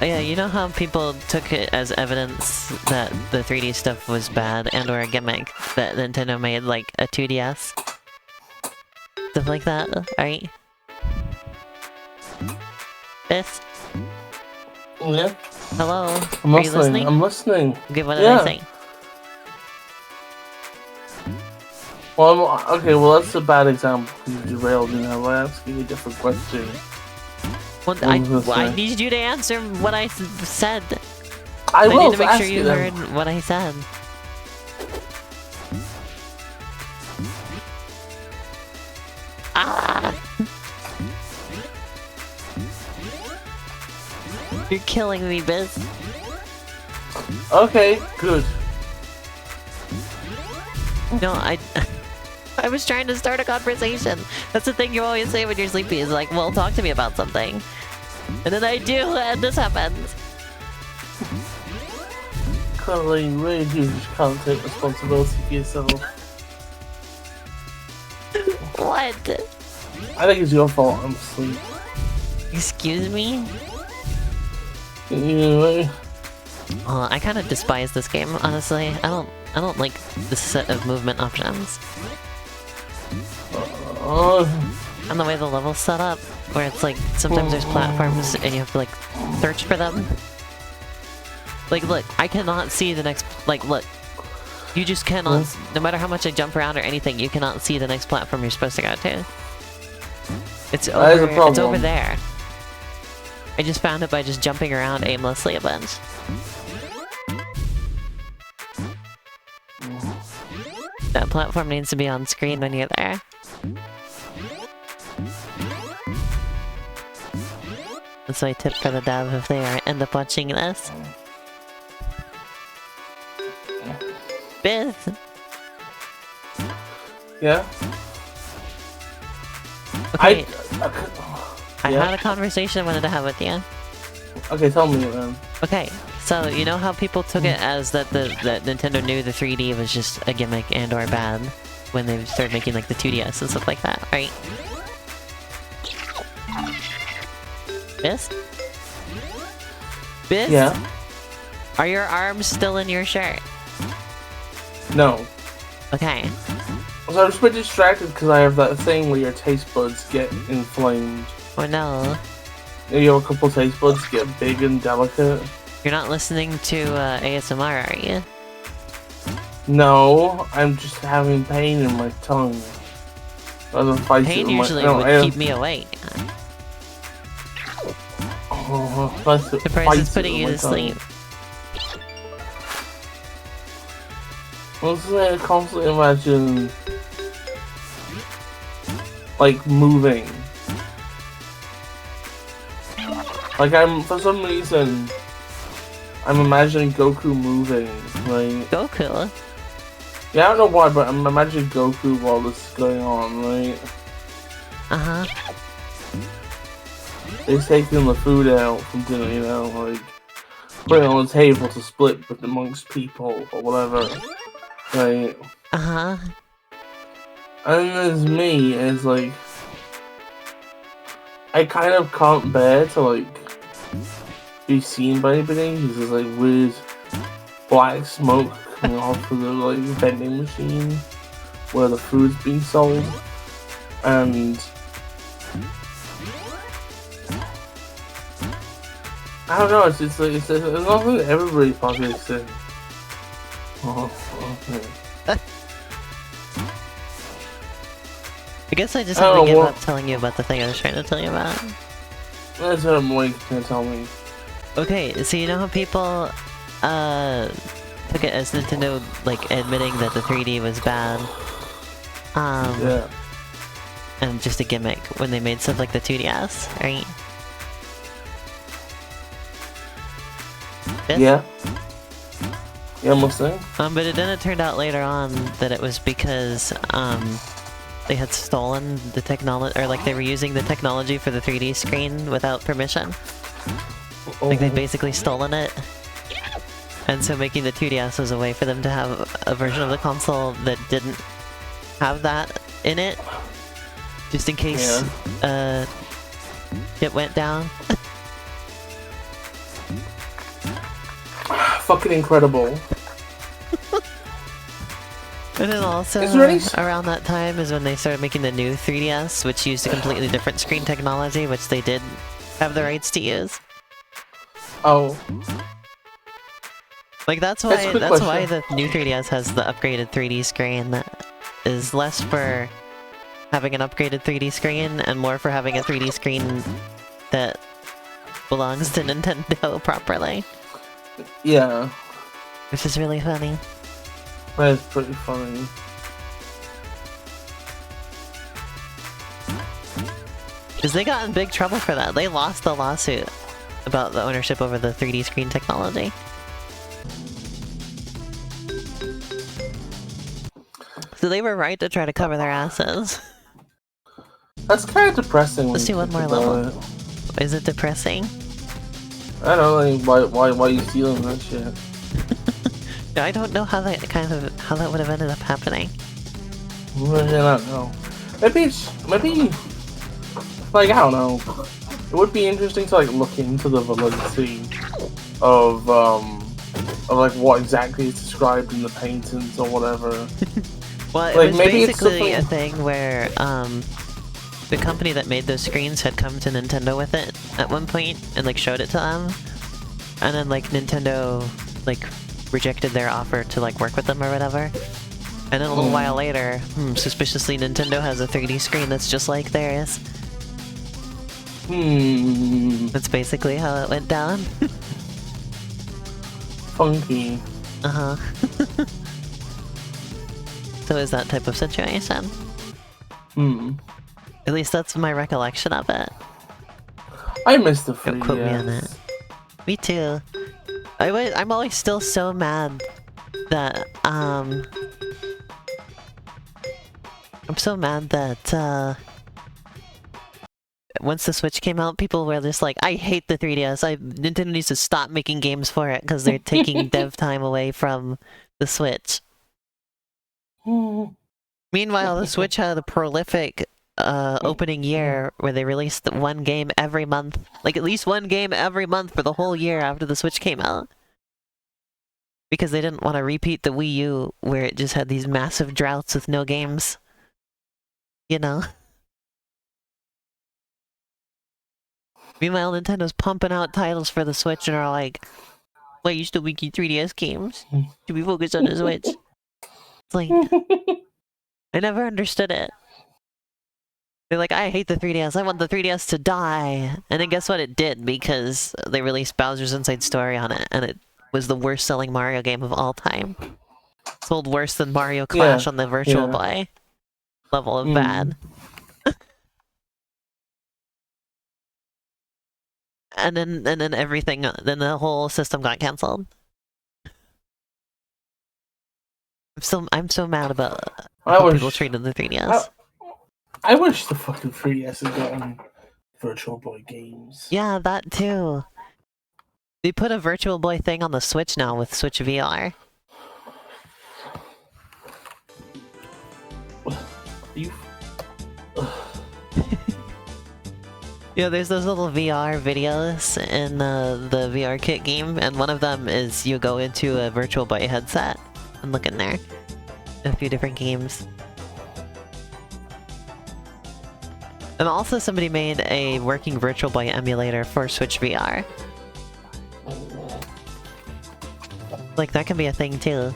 Yeah, you know how people took it as evidence that the 3D stuff was bad and or a gimmick that Nintendo made like a 2DS? Stuff like that, right? Bis? Yeah? Hello? I'm Are you listening? I'm listening. Okay, what did I say? Well, okay, well that's a bad example. You derailed me now by asking a different question. Well, I need you to answer what I said. I will need to make sure you them. heard what I said. Ah! You're killing me, Biz. Okay, good. No, I was trying to start a conversation. That's the thing you always say when you're sleepy is like, well, talk to me about something. And then I do, and this happens. Currently, you really do just can't take responsibility for yourself. What? I think it's your fault I'm asleep. Excuse me? Anyway. I kind of despise this game, honestly. I don't like this set of movement options. And the way the level's set up, where it's like, sometimes there's platforms and you have to like, search for them. Like, look, I cannot see the next, like, look. You just cannot, no matter how much I jump around or anything, you cannot see the next platform you're supposed to go to. It's over there. I just found it by just jumping around aimlessly a bunch. That platform needs to be on screen when you're there. That's my tip for the dev if they end up watching this. Biz! Yeah? Okay. I had a conversation I wanted to have with you. Okay, tell me then. Okay, so you know how people took it as that that Nintendo knew the 3D was just a gimmick and or bad when they started making like the 2DS and stuff like that, right? Bis? Bis? Yeah? Are your arms still in your shirt? No. Okay. So I was a bit distracted because I have that thing where your taste buds get inflamed. Oh no. You have a couple taste buds get big and delicate. You're not listening to ASMR, are you? No, I'm just having pain in my tongue. rather than fight Pain it with usually my... would keep me awake. Surprised it's putting you to sleep. I constantly imagine like moving. Like for some reason I'm imagining Goku moving, right? Goku? Yeah, I don't know why, but I'm imagining Goku while this is going on, right? Uh-huh. He's taking the food out from dinner, you know, like putting it on the table to split amongst people or whatever. Right. Uh-huh. And then there's me, and it's like I kind of can't bear to like be seen by anybody. There's this like weird black smoke coming off of the like vending machine where the food's being sold, and I don't know. It's like it's not like everybody participates in. Oh, okay. I guess I just have to give up telling you about the thing I was trying to tell you about. That's what I'm waiting to tell me. Okay, so you know how people took it as Nintendo like admitting that the 3D was bad? Yeah. And just a gimmick when they made stuff like the 2DS, right? Yeah. Yeah, I'm listening. But then it turned out later on that it was because they had stolen the technology, or like they were using the technology for the 3D screen without permission. Like they'd basically stolen it. And so making the 2DS was a way for them to have a version of the console that didn't have that in it. Just in case it went down. Fucking incredible. And then also, around that time is when they started making the new 3DS, which used a completely different screen technology, which they did have the rights to use. Oh. Like that's why the new 3DS has the upgraded 3D screen that is less for having an upgraded 3D screen and more for having a 3D screen that belongs to Nintendo properly. Yeah. Which is really funny. That is pretty funny. Because they got in big trouble for that. They lost the lawsuit about the ownership over the 3D screen technology. So they were right to try to cover their asses. That's kind of depressing. Let's do one more level. Is it depressing? I don't know, like, why are you stealing that shit? I don't know how that would have ended up happening. I don't know. Maybe, like, I don't know. It would be interesting to, like, look into the validity of like, what exactly is described in the patents or whatever. Well, like, it was basically a thing where, the company that made those screens had come to Nintendo with it at one point and, like, showed it to them. And then, like, Nintendo, like, rejected their offer to, like, work with them or whatever. And then a little while later, suspiciously, Nintendo has a 3D screen that's just like theirs. That's basically how it went down. Funky. Uh-huh. So is that type of situation. At least that's my recollection of it. I miss the 3DS. Don't quote me on it. Me too. I'm always still so mad that, I'm so mad that, once the Switch came out, people were just like, I hate the 3DS. Nintendo needs to stop making games for it because they're taking dev time away from the Switch. Meanwhile, the Switch had a prolific opening year where they released one game every month. Like, at least one game every month for the whole year after the Switch came out. Because they didn't want to repeat the Wii U, where it just had these massive droughts with no games. You know? Meanwhile, Nintendo's pumping out titles for the Switch and are like, wait, you still making 3DS games? Should we focus on the Switch? It's like, I never understood it. They're like, I hate the 3DS, I want the 3DS to die! And then guess what it did, because they released Bowser's Inside Story on it, and it was the worst selling Mario game of all time. Sold worse than Mario Clash on the Virtual Boy. Level of bad. And then everything, then the whole system got cancelled. I'm so mad about how people treated the 3DS. I wish the fucking 3DS had gotten Virtual Boy games. Yeah, that too. They put a Virtual Boy thing on the Switch now with Switch VR. Yeah, there's those little VR videos in the VR Kit game, and one of them is you go into a Virtual Boy headset and look in there. A few different games. And also somebody made a working Virtual Boy emulator for Switch VR. Like, that can be a thing too.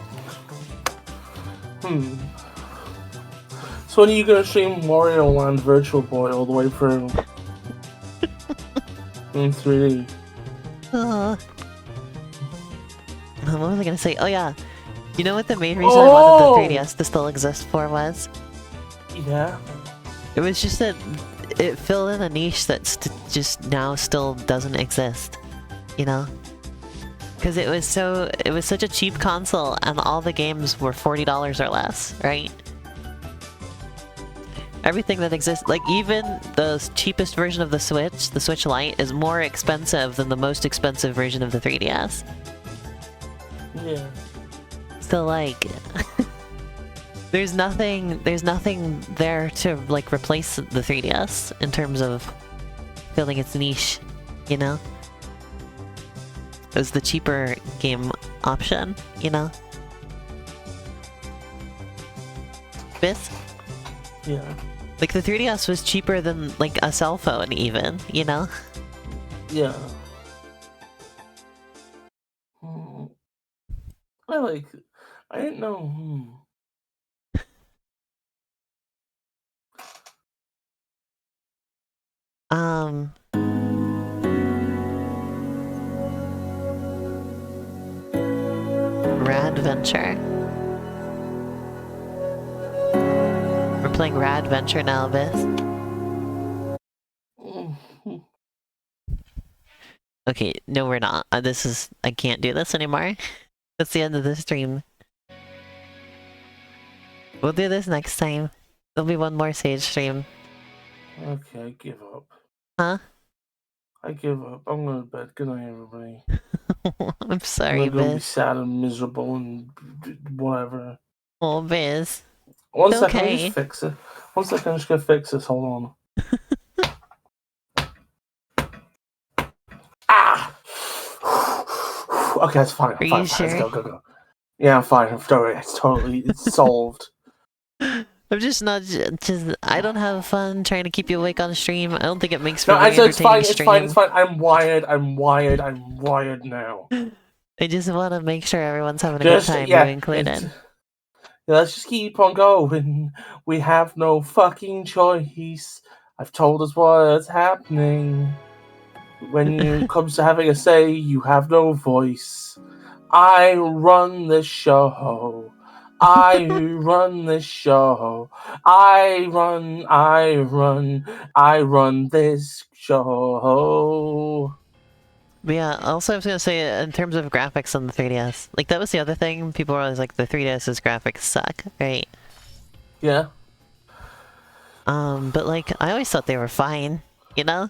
So when are you gonna stream Wario Land Virtual Boy all the way through? In 3D. What was I gonna say? Oh yeah. You know what the main reason I wanted the 3DS to still exist for was? Yeah. It was just that it filled in a niche that just now still doesn't exist. You know? Because it was such a cheap console and all the games were $40 or less, right? Everything that exists, like even the cheapest version of the Switch Lite, is more expensive than the most expensive version of the 3DS. Yeah. So like, there's nothing there to like replace the 3DS in terms of filling its niche, you know? It was the cheaper game option, you know? Bis? Yeah. Like the 3DS was cheaper than like a cell phone even, you know? Yeah. I didn't know. Rad Venture. We're playing Rad Venture now, Bis. Okay, no we're not. I can't do this anymore. That's the end of the stream. We'll do this next time. There'll be one more Sage stream. Okay, I give up. Huh? I give up. I'm going to bed. Good night, everybody. I'm sorry, I'm going to be Biz. sad and miserable and whatever. Oh, Biz. One second, let me just fix it. One second, I'm just going to fix this. Hold on. Okay, it's fine. Are you sure? Let's go. Yeah, I'm fine. It's solved. I'm just not. I don't have fun trying to keep you awake on stream. I don't think it makes for a very it's fine. stream. It's fine. I'm wired now. I just want to make sure everyone's having a good time, you included. Let's just keep on going. We have no fucking choice. I've told us what's happening. When it comes to having a say, you have no voice. I run the show. I run the show. I run this show. But yeah, also I was gonna say, in terms of graphics on the 3DS, like that was the other thing, people were always like, the 3DS's graphics suck, right? Yeah. But like, I always thought they were fine, you know?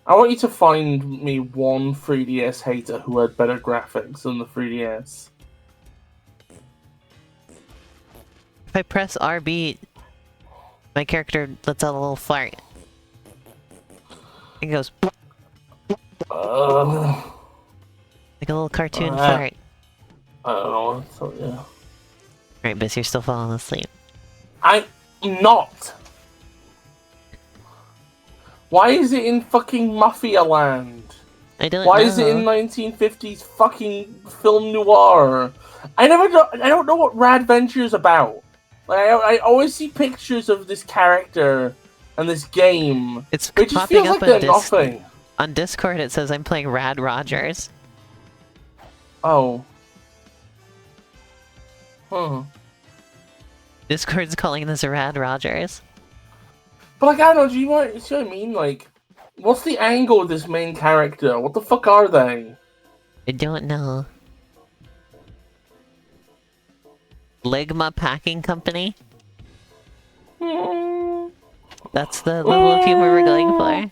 I want you to find me one 3DS hater who had better graphics than the 3DS. If I press RB, my character lets out a little fart. It goes... like a little cartoon fart. I don't know what to tell you. Right, Bis, you're still falling asleep. I'm not! Why is it in fucking Mafia Land? I don't know. Why is it in 1950s fucking film noir? I don't know what Rad Venture is about. Like, I always see pictures of this character, and this game. It's It just popping feels up like they're nothing. on Discord. It says I'm playing Rad Rogers. Oh. Huh. Discord's calling this Rad Rogers. But like, I don't know, do you see what I mean? Like, what's the angle of this main character? What the fuck are they? I don't know. Ligma Packing Company? That's the level of humor we're going for.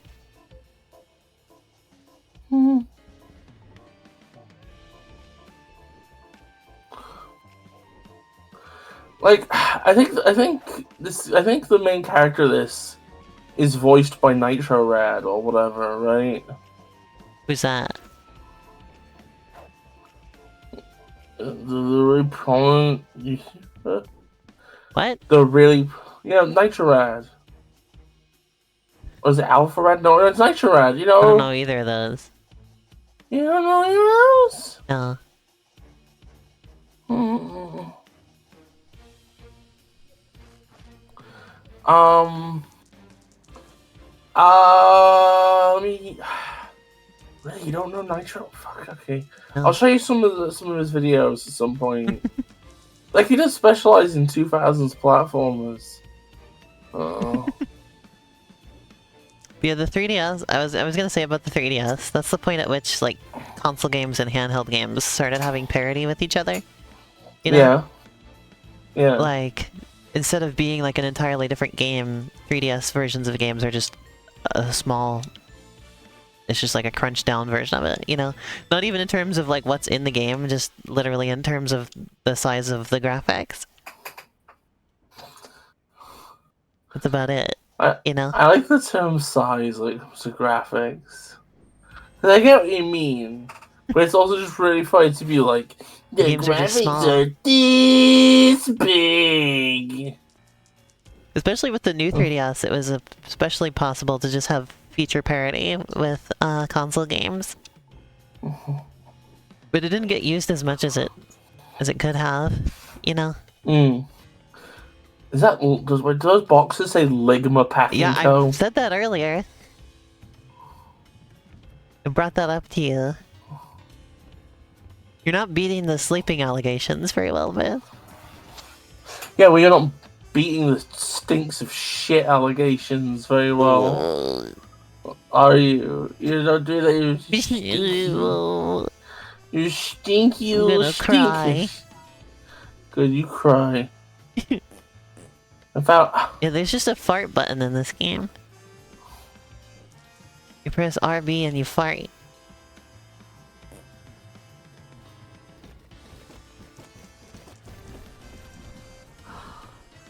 Like, I think the main character of this is voiced by Nitro Rad or whatever, right? Who's that? The really prominent. What? The really, Nitro Rad. Or is it Alpha Rad? No, it's Nitro Rad. You know. I don't know either of those. You don't know either of those? No. Let me. Really, you don't know Nitro? Fuck. Okay, No. I'll show you some of his videos at some point. Like, he does specialize in 2000s platformers. Yeah, the 3DS. I was gonna say about the 3DS. That's the point at which like console games and handheld games started having parity with each other. You know? Yeah. Like, instead of being like an entirely different game, 3DS versions of games are just a small. It's just like a crunched down version of it, you know? Not even in terms of like what's in the game, just literally in terms of the size of the graphics. That's about it, you know? I like the term size when it comes to graphics. 'Cause I get what you mean, but it's also just really funny to be like, the games are just small. graphics are this big. Especially with the new 3DS, it was especially possible to just have feature parity with console games. But it didn't get used as much as it could have, you know? Is that, do those boxes say Ligma Packing Yeah, Co? I said that earlier. I brought that up to you. You're not beating the sleeping allegations very well, man. Yeah, well, you're not beating the stinks of shit allegations very well. Are you? You don't do that, you stinky. You stinky little stinkers. Good, you cry. Yeah, there's just a fart button in this game. You press RB and you fart.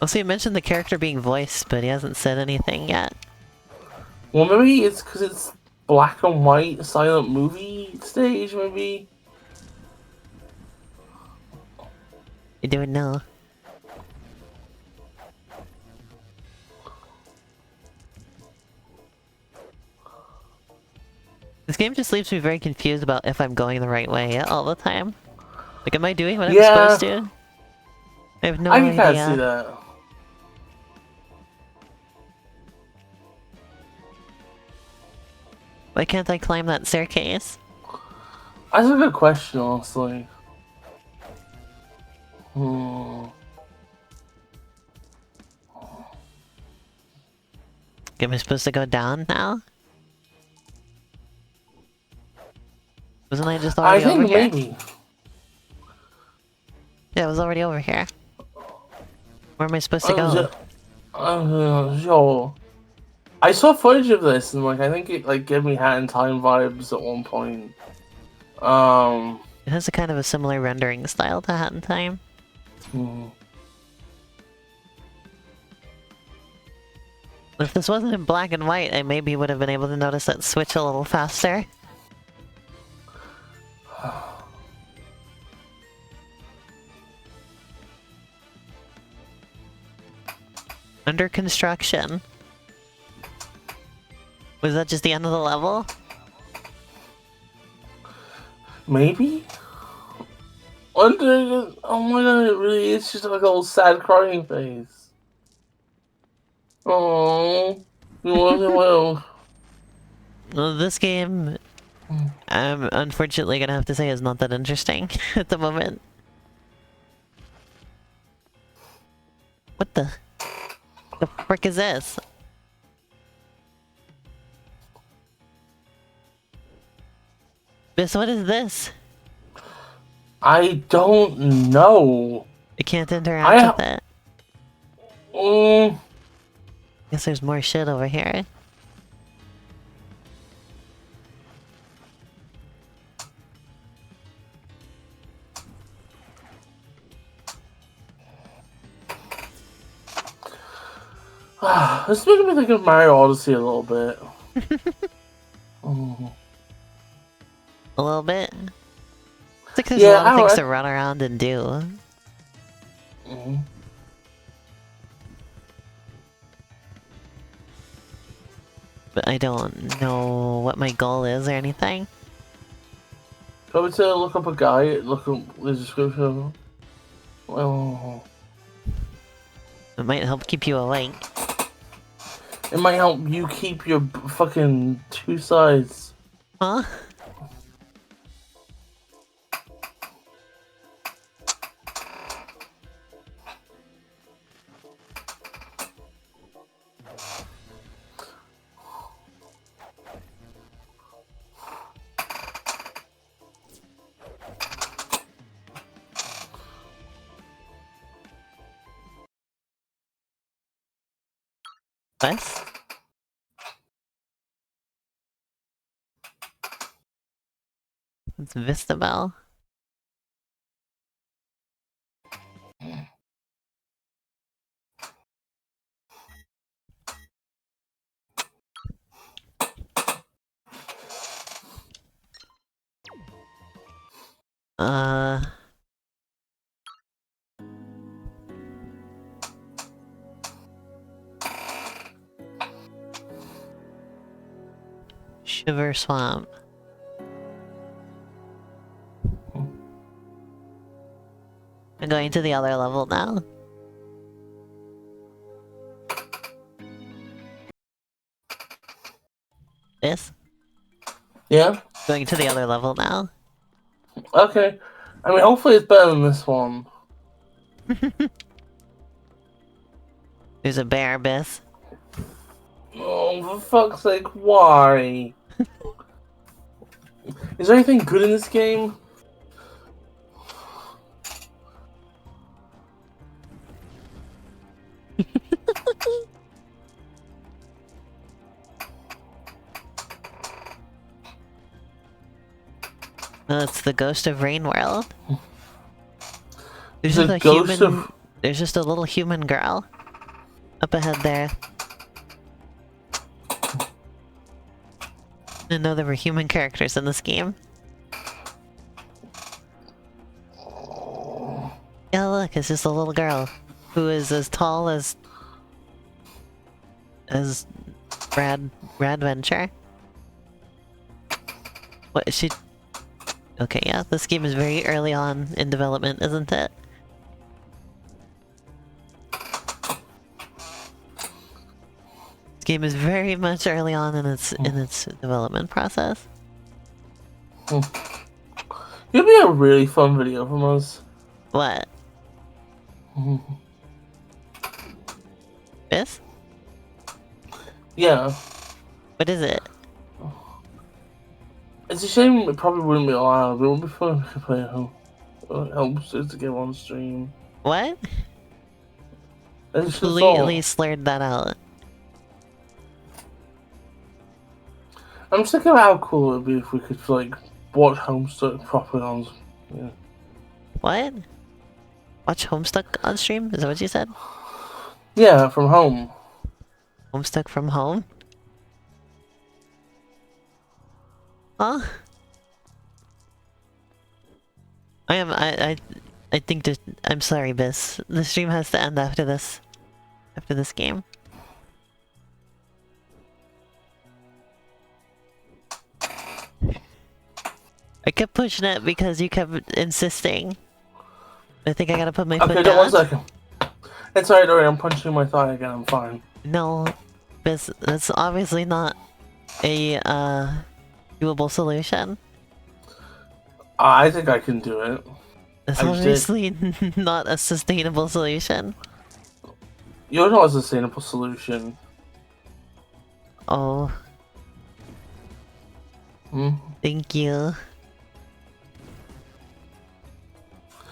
Also, you mentioned the character being voiced, but he hasn't said anything yet. Well, maybe it's because it's black and white silent movie stage, maybe? I don't know. This game just leaves me very confused about if I'm going the right way all the time. Like, am I doing what I'm supposed to? I have no idea. I can kind of see that. Why can't I climb that staircase? That's a good question, honestly. Am I supposed to go down now? Wasn't I just already over here? I think maybe. Yeah, I was already over here. Where am I supposed to go? Sure. I saw footage of this and like I think it like gave me Hat in Time vibes at one point. It has a kind of a similar rendering style to Hat in Time. If this wasn't in black and white, I maybe would have been able to notice that switch a little faster. Under construction. Was that just the end of the level? Maybe? Oh my god, it really is just like a little sad crying face. Oh. Well, Well, this game, I'm unfortunately gonna have to say is not that interesting at the moment. What the frick is this? Miss, what is this? I don't know. I can't interact with it. Um, Guess there's more shit over here. this is making me think of Mario Odyssey a little bit. A little bit? It's like there's a lot of things to run around and do. But I don't know what my goal is or anything. I would say look up a guide, look up the description. Oh. It might help keep you awake. It might help you keep your fucking two sides. Huh? What? It's Vistabel. Shiver Swamp. I'm going to the other level now. This? Yeah? Going to the other level now. Okay. I mean, hopefully it's better than this one. There's a bear, Biss. Oh, for fuck's sake, why? Is there anything good in this game? It's the Ghost of Rain World. There's The just a ghost human. of- There's just a little human girl up ahead there. I didn't know there were human characters in this game. Yeah, look, it's just a little girl who is as tall as Rad Venture. What is she? Okay, yeah, this game is very early on in development, isn't it? This game is very much early on in its development process. It'd be a really fun video from us. What? This? Yeah. What is it? It's a shame it probably wouldn't be allowed, but it would be fun if we could play at home. It helps us to get on stream. What? It's Completely slurred that out. I'm just thinking about how cool it would be if we could, like, watch Homestuck properly on... Yeah. What? Watch Homestuck on stream? Is that what you said? Yeah, from home. Homestuck from home? Huh? I think that I'm sorry, Biss. The stream has to end after this game. I kept pushing it because you kept insisting. I think I gotta put my foot down. Okay, 1 second. It's alright, I'm punching my thigh again, I'm fine. No, That's obviously not a doable solution. I think I can do it. It's I just did. obviously not a sustainable solution. You're not a sustainable solution. Oh, Hmm? thank you.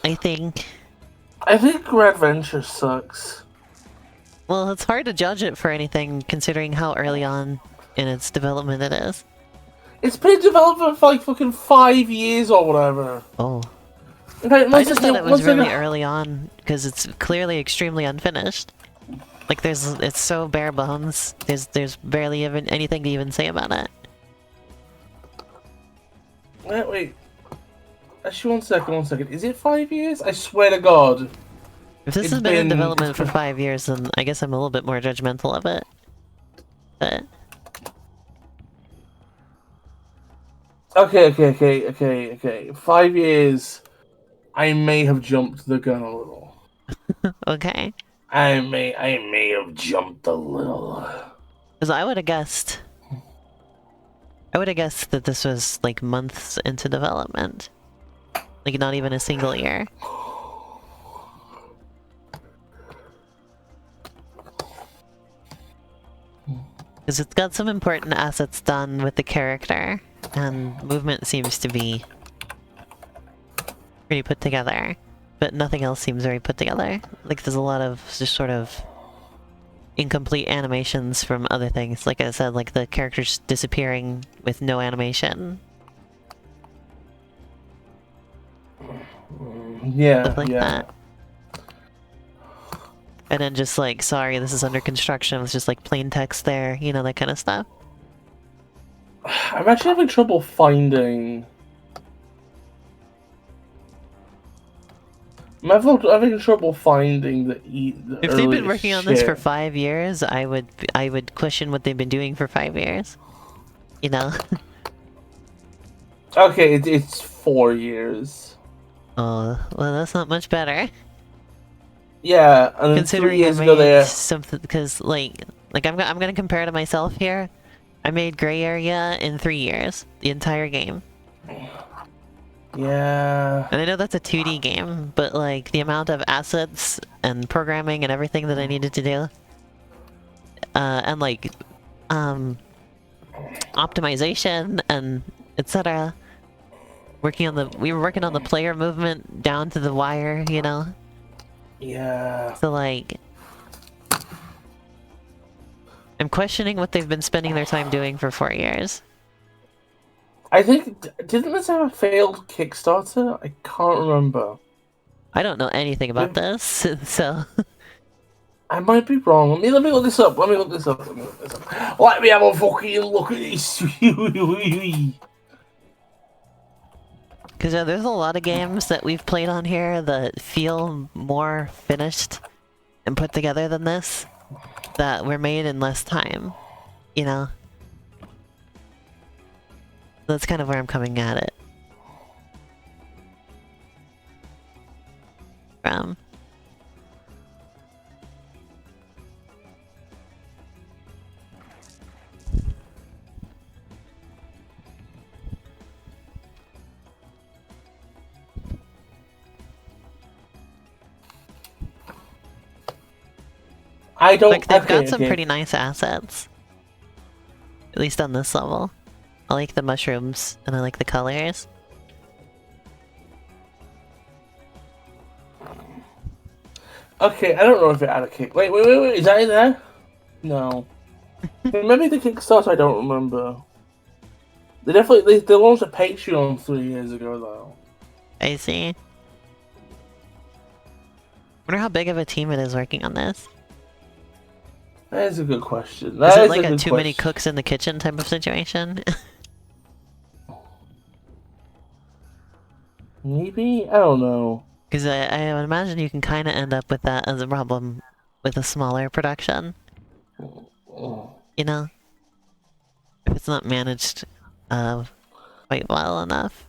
I think. I think Rad Venture sucks. Well, it's hard to judge it for anything considering how early on in its development it is. It's been in development for like fucking 5 years or whatever. Oh. In fact, I just thought it was really early on because it's clearly extremely unfinished. Like it's so bare bones. There's barely even anything to even say about it. Wait. Actually, one second. Is it 5 years? I swear to God. If this has been in development for 5 years, then I guess I'm a little bit more judgmental of it. But... Okay. 5 years. I may have jumped the gun a little. Okay. I may have jumped a little. Because I would have guessed that this was like months into development. Like not even a single year. Because it's got some important assets done with the character, and movement seems to be pretty put together, but nothing else seems very put together. Like there's a lot of just sort of incomplete animations from other things. Like I said, like the characters disappearing with no animation. Yeah, Stuff like that. And then just like, sorry, this is under construction, with just like plain text there, you know, that kind of stuff. I'm actually having trouble finding... I'm having trouble finding the if they've been working on this for 5 years, I would question what they've been doing for 5 years. You know? Okay, it's 4 years. Oh, well that's not much better. Yeah, and considering 3 years I ago made there... something, because like I'm gonna compare to myself here. I made Gray Area in 3 years, the entire game. Yeah. And I know that's a 2D game, but like the amount of assets and programming and everything that I needed to do, and like optimization and etc. We were working on the player movement down to the wire, you know. Yeah. So like, I'm questioning what they've been spending their time doing for 4 years. I think, didn't this have a failed Kickstarter? I can't remember. I don't know anything about this, so... I might be wrong. Let me look this up. Let me have a fucking look at this. Because there's a lot of games that we've played on here that feel more finished and put together than this, that were made in less time, you know? That's kind of where I'm coming at it from. I don't... Like, they've got some pretty nice assets. At least on this level. I like the mushrooms, and I like the colors. Okay, I don't know if it had a kick. Wait, is that in there? No. Maybe the Kickstarter, I don't remember. They launched a Patreon 3 years ago, though. I see. Wonder how big of a team it is working on this. That is a good question. Is it like a too many cooks in the kitchen type of situation? Maybe? I don't know. Because I would imagine you can kind of end up with that as a problem with a smaller production. You know? If it's not managed quite well enough.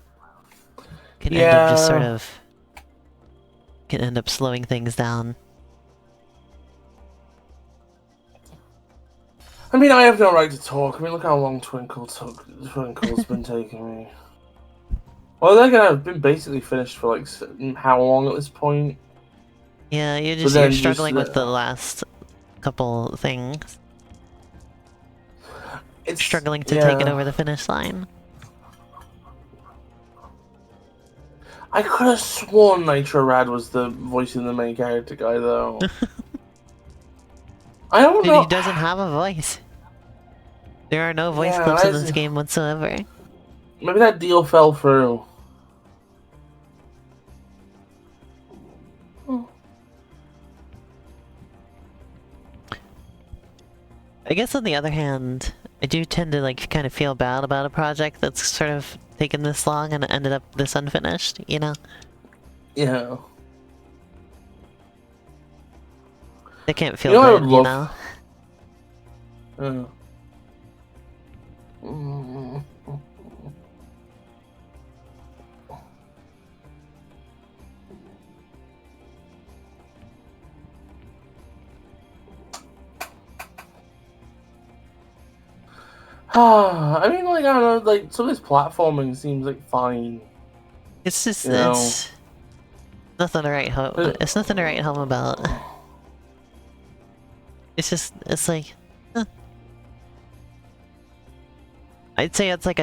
Can end up just sort of... can end up slowing things down. I mean, I have no right to talk. I mean, look how long Twinkle's been taking me. Well, they're gonna have been basically finished for like how long at this point? Yeah, you're struggling with the last couple things. It's struggling to take it over the finish line. I could have sworn Nitro Rad was the voice of the main character guy, though. I don't know. He doesn't have a voice. There are no voice clips in this game whatsoever. Maybe that deal fell through. I guess on the other hand, I do tend to like kind of feel bad about a project that's sort of taken this long and ended up this unfinished, you know? Yeah. I can't feel good, you know? I mean, like, I don't know, like, some of this platforming seems, like, fine. It's just, it's nothing to write home. It's nothing to write home about. It's just, it's like, I'd say it's like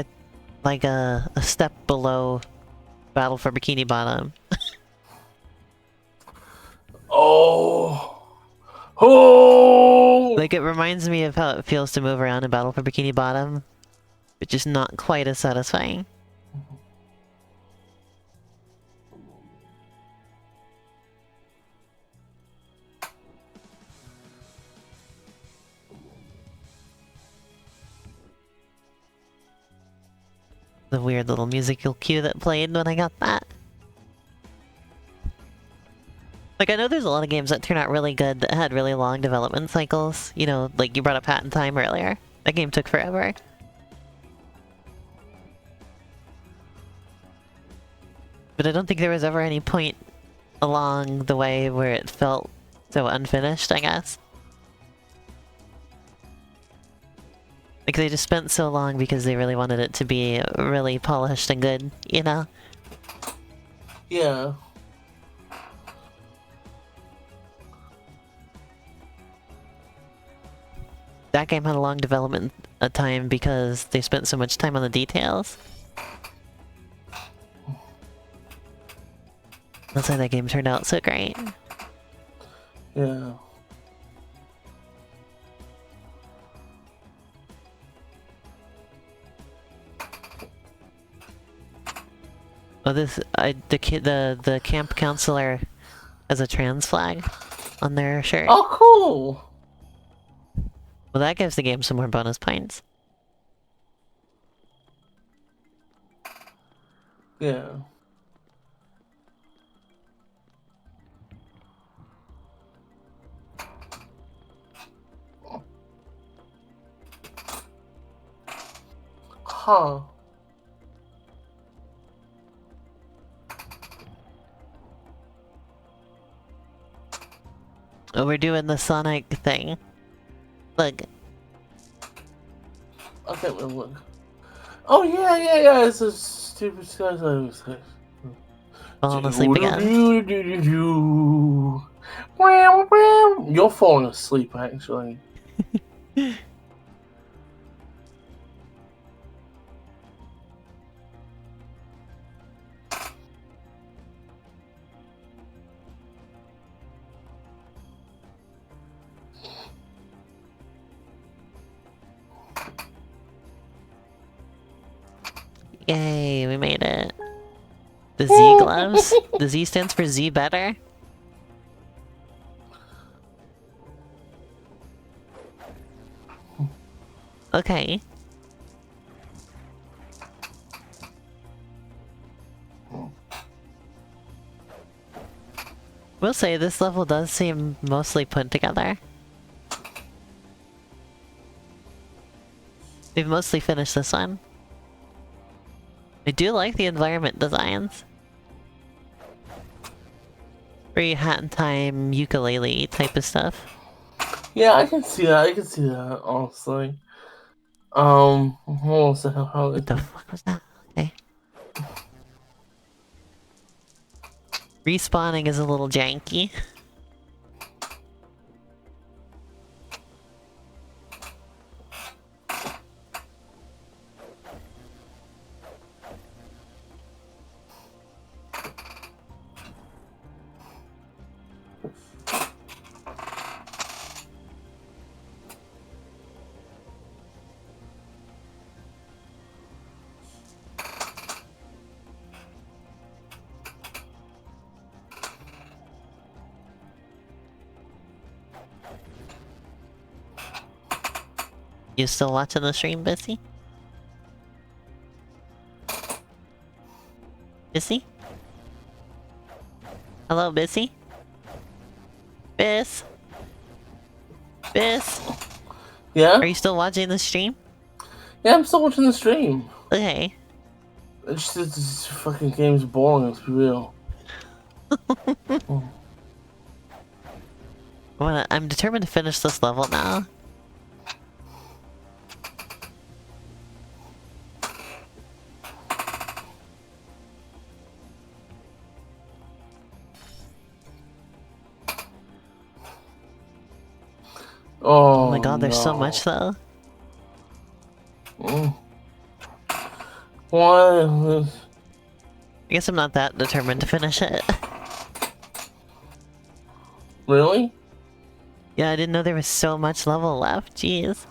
a step below Battle for Bikini Bottom. Oh! Like, it reminds me of how it feels to move around in Battle for Bikini Bottom, which is not quite as satisfying. The weird little musical cue that played when I got that. Like, I know there's a lot of games that turn out really good that had really long development cycles. You know, like you brought up Hat in Time earlier. That game took forever. But I don't think there was ever any point along the way where it felt so unfinished, I guess. Like, they just spent so long because they really wanted it to be really polished and good, you know? Yeah. That game had a long development time because they spent so much time on the details. That's why that game turned out so great. Yeah. Oh, the camp counselor has a trans flag on their shirt. Oh, cool! Well, that gives the game some more bonus points. Yeah. Huh. Oh, we're doing the Sonic thing. Look. Okay, well, look. Oh, yeah, it's a stupid falling asleep again. You're falling asleep, actually. Yay, we made it. The Z gloves? The Z stands for Z better? Okay. We'll say this level does seem mostly put together. We've mostly finished this one. I do like the environment designs. Very Hat in Time, ukulele type of stuff. Yeah, I can see that. I can see that, honestly. Hold on a second. How is What the it? fuck was that? Okay. Respawning is a little janky. You still watching the stream, Bissy? Bissy? Hello, Bissy? Biss? Biss? Yeah? Are you still watching the stream? Yeah, I'm still watching the stream. Okay. It's just this fucking game's boring, let's be real. I'm determined to finish this level now. Oh, Oh my god, there's so much though. Why? I guess I'm not that determined to finish it. Really? Yeah, I didn't know there was so much level left. Jeez.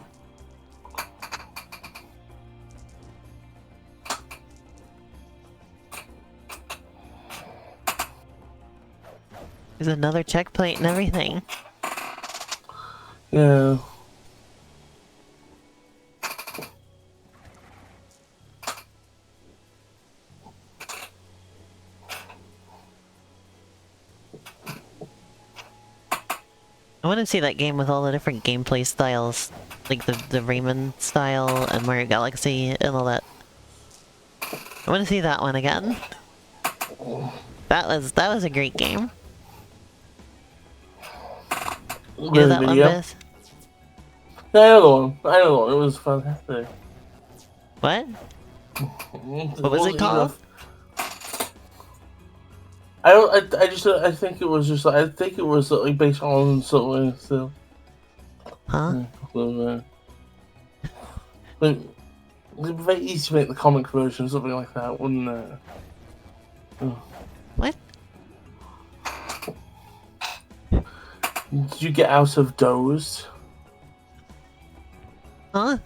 There's another checkpoint and everything. Yeah. I want to see that game with all the different gameplay styles. Like the Rayman style and Mario Galaxy and all that. I want to see that one again. That was a great game. You know that one, Biz? Yeah, I know the one. I know the one. It was fantastic. What? What was it called? I think it was just. I think it was like based on something. So. Huh? But it'd be very easy to make the comic version, something like that, wouldn't it? What? Did you get out of doze? Huh?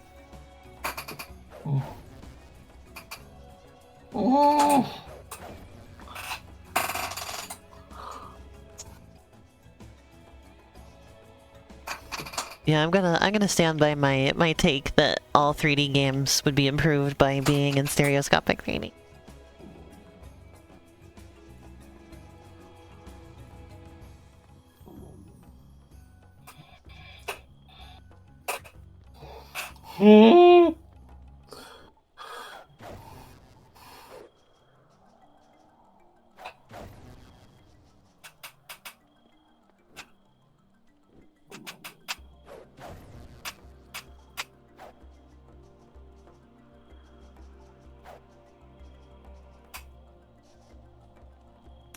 Oh. Yeah, I'm gonna stand by my take that all 3D games would be improved by being in stereoscopic 3D.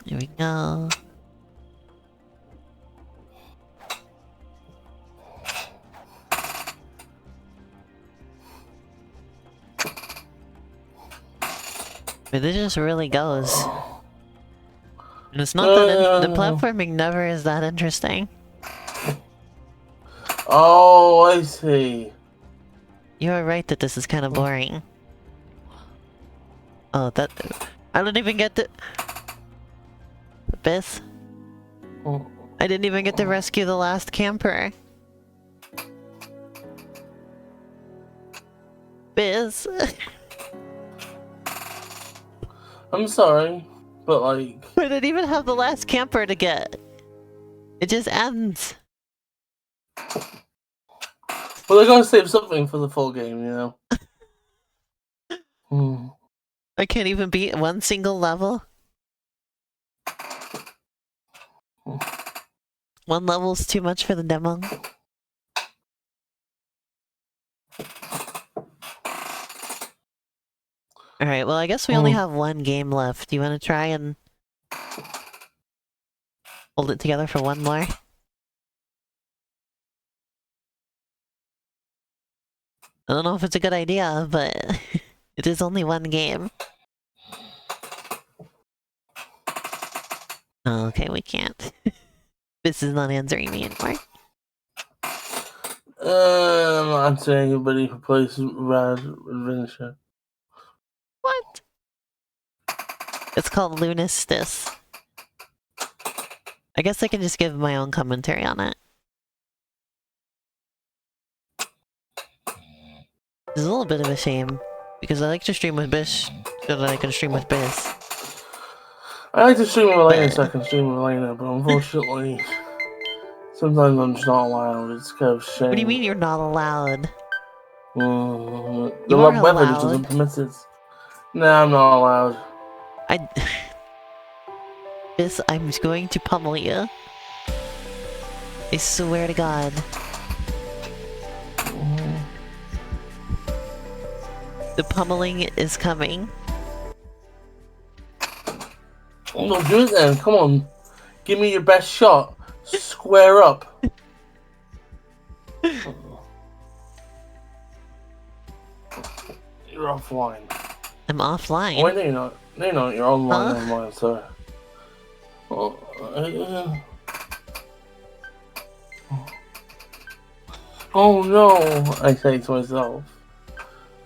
Here we go. But this just really goes. And it's not that the platforming never is that interesting. Oh, I see. You are right that this is kind of boring. Oh, that... I didn't even get to... Biss? I didn't even get to rescue the last camper. Biz? I'm sorry, but like... I didn't even have the last camper to get. It just ends. Well, they're gonna save something for the full game, you know? I can't even beat one single level. One level's too much for the demo. Alright, well I guess we only have one game left. Do you want to try and hold it together for one more? I don't know if it's a good idea, but it is only one game. Oh, okay, we can't. This is not answering me anymore. I'm not answering anybody who plays Rad Venture. What? It's called Lunistice. I guess I can just give my own commentary on it. It's a little bit of a shame, because I like to stream with Bish, so that I can stream with Biz. I like to stream with Elena so I can stream with Elena, but unfortunately, sometimes I'm just not allowed. It's kind of a shame. What do you mean you're not allowed? The You are weather just allowed. doesn't permit it. Nah, I'm not allowed. Biz, I'm going to pummel you. I swear to God. The pummeling is coming. No, do it then. Come on. Give me your best shot. Square up. You're offline. I'm offline. Oh, wait, no, you're not. No, you're not. You're online. Huh? Online, sorry. Oh no, I say to myself.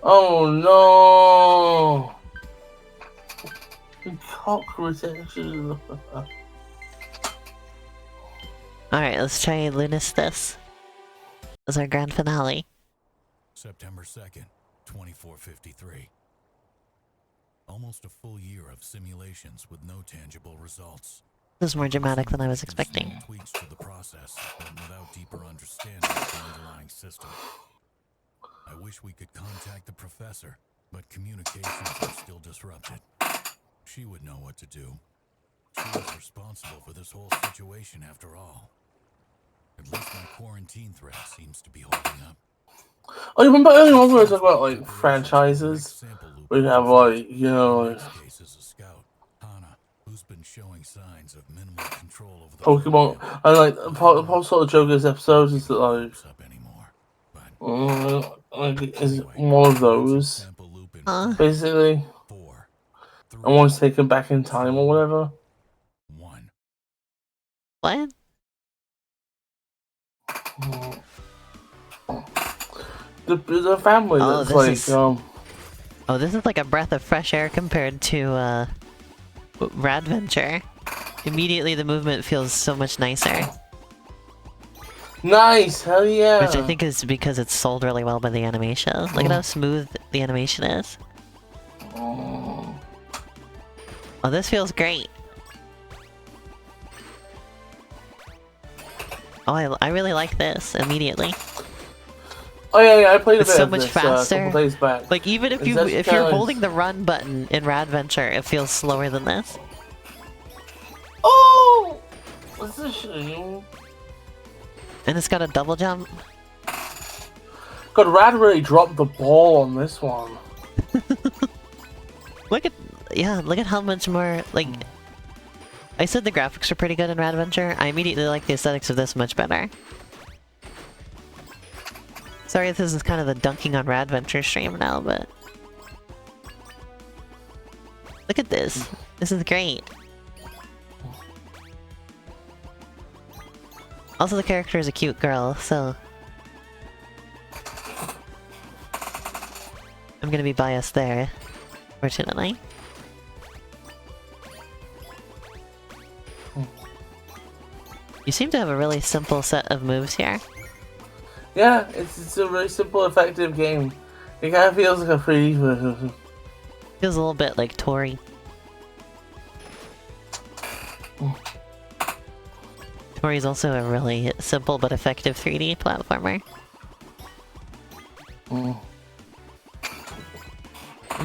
Oh no! Cockroaches. Alright, let's try Lunistice. As our grand finale. September 2nd, 2453. Almost a full year of simulations with no tangible results. This is more dramatic than I was expecting. Tweaks to the process, but without deeper understanding of the underlying system. I wish we could contact the professor, but communications are still disrupted. She would know what to do. She was responsible for this whole situation after all. At least my quarantine threat seems to be holding up. Oh, you remember earlier on when we talk about like franchises? We have like, you know, like who's been showing signs of minimal control over the Pokemon. And like part sort of joke of this episode is that like, is one of those basically. And one's taken back in time or whatever. What? The family that's like Oh, this is like a breath of fresh air compared to Rad Venture. Immediately the movement feels so much nicer. Nice, hell yeah! Which I think is because it's sold really well by the animation. Look at how smooth the animation is. Oh, this feels great. Oh, I really like this immediately. Oh yeah, I played a it's bit so of much this, faster. A couple days back. Like even if you're holding the run button in Rad Venture, it feels slower than this. Oh, what's a shame. And it's got a double jump. God, Rad really dropped the ball on this one. Look at how much more like. I said the graphics are pretty good in Rad Venture. I immediately like the aesthetics of this much better. Sorry if this is kind of the dunking on Rad Venture stream now, but... Look at this. This is great. Also, the character is a cute girl, so... I'm gonna be biased there, fortunately. You seem to have a really simple set of moves here. Yeah, it's a very simple, effective game. It kind of feels like a 3D version. Feels a little bit like Tori. Tori's also a really simple but effective 3D platformer. I'm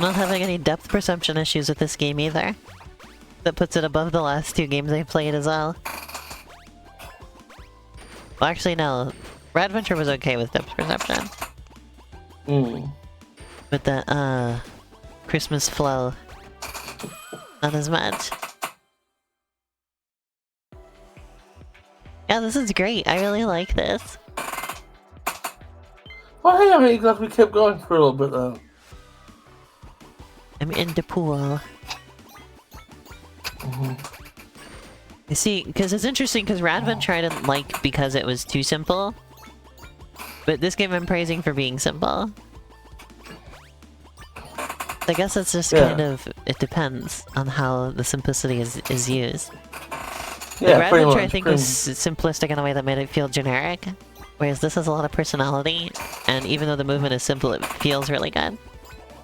not having any depth perception issues with this game either. That puts it above the last two games I played as well. Well, actually, no. Rad Venture was okay with depth perception. But the, Xmas Flow. Not as much. Yeah, this is great. I really like this. Oh, hey, I mean, glad we kept going for a little bit though. I'm in the pool. You see, because it's interesting, because Rad Venture I didn't like because it was too simple. But this game I'm praising for being simple. I guess it's just kind of, it depends on how the simplicity is used. Yeah, Rad pretty Venture much, I think was simplistic in a way that made it feel generic. Whereas this has a lot of personality, and even though the movement is simple, it feels really good.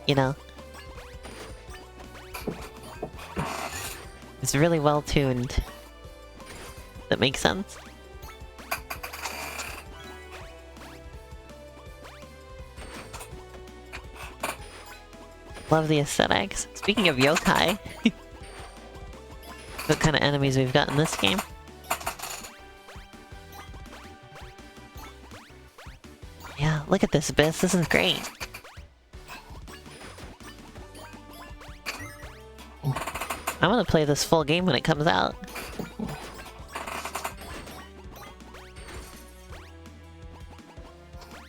You know? It's really well tuned. That makes sense. Love the aesthetics. Speaking of yokai, what kind of enemies we've got in this game? Yeah, look at this, Biss. This is great. I want to play this full game when it comes out.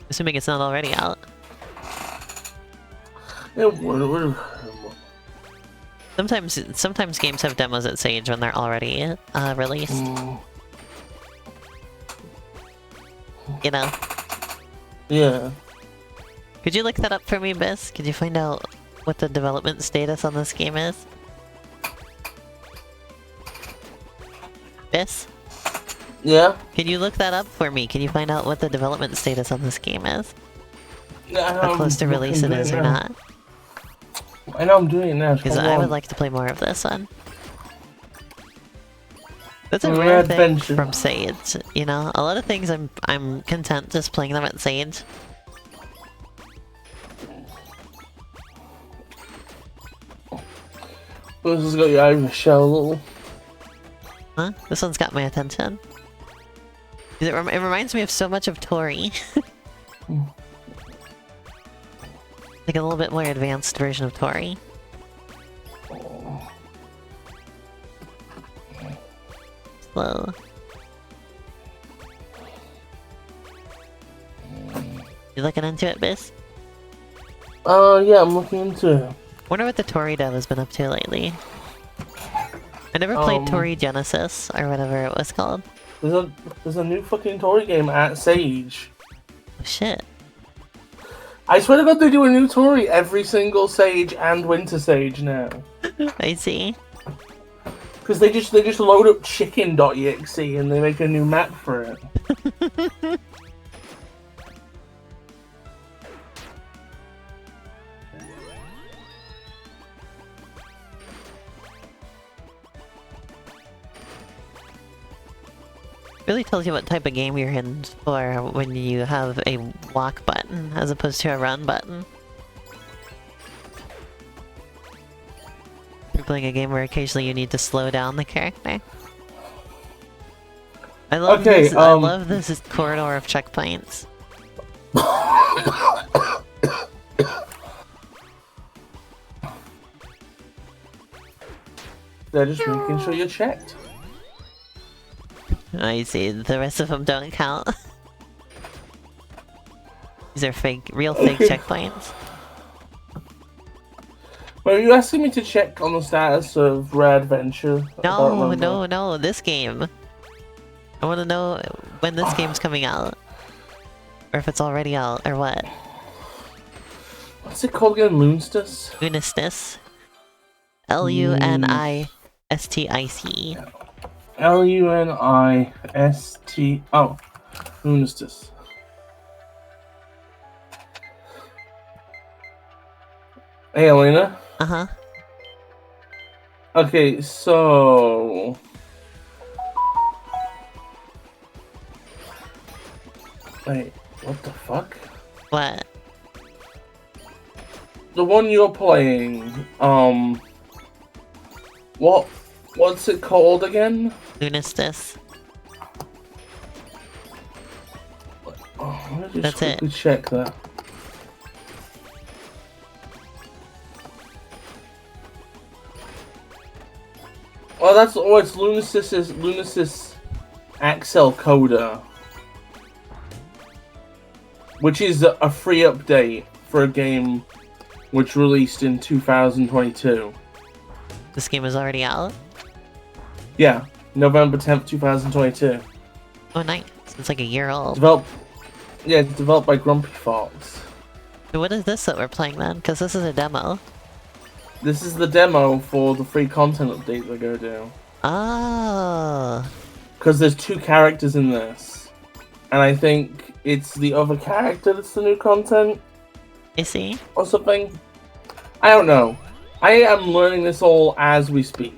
Assuming it's not already out. Yeah, Sometimes games have demos at Sage when they're already released. You know? Yeah. Could you look that up for me, Biss? Could you find out what the development status on this game is? Biss? Yeah? Can you look that up for me? Can you find out what the development status on this game is? How close to release it is or not? I know I'm doing it now. Because I would like to play more of this one. That's a rare Rad thing Venture. from Sage, you know? A lot of things I'm content just playing them at Sage. This has got your Irish shell little. Huh? This one's got my attention. It reminds me of so much of Tori. Like a little bit more advanced version of Tori. Slow. You looking into it, Biss? Yeah, I'm looking into it. Wonder what the Tori dev has been up to lately. I never played Tori Genesis, or whatever it was called. There's a new fucking Tori game at Sage. Oh, shit. I swear to God, they do a new Tori every single Sage and Winter Sage now. I see. Because they just load up chicken.exe and they make a new map for it. Really tells you what type of game you're in for when you have a walk button as opposed to a run button. You're playing a game where occasionally you need to slow down the character. I love this. I love this corridor of checkpoints. They're just making sure you're checked. I see. The rest of them don't count. These are fake, real fake checkpoints. Well, are you asking me to check on the status of Rad Venture? No, this game. I want to know when this game's coming out. Or if it's already out, or what. What's it called again? Lunistice? Lunistice. Lunistice. Lunist. Oh, Lunistice. Hey, Elena. Uh-huh. Okay, so... Wait, what the fuck? What? The one you're playing, what's it called again? Lunistice. Oh, let me just That's it. quickly check that. it's Lunistice Axel Coda, which is a free update for a game which released in 2022. This game is already out? Yeah, November 10th, 2022. Oh, nice. It's like a year old. Developed by Grumpy Fox. So what is this that we're playing then? Because this is a demo. This is the demo for the free content update they're gonna do. Oh. Because there's 2 characters in this. And I think it's the other character that's the new content. I see. Or something. I don't know. I am learning this all as we speak.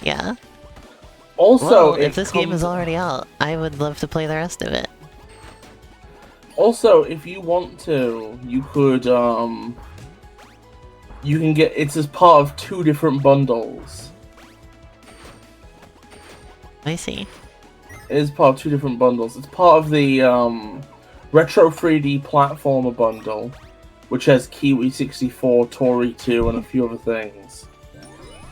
Yeah. Also, well, if this game is already out, I would love to play the rest of it. Also, if you want to, you could, you can get, it's as part of 2 different bundles. I see. It is part of 2 different bundles. It's part of the, Retro 3D Platformer bundle, which has Kiwi 64, Tori 2, and a few other things.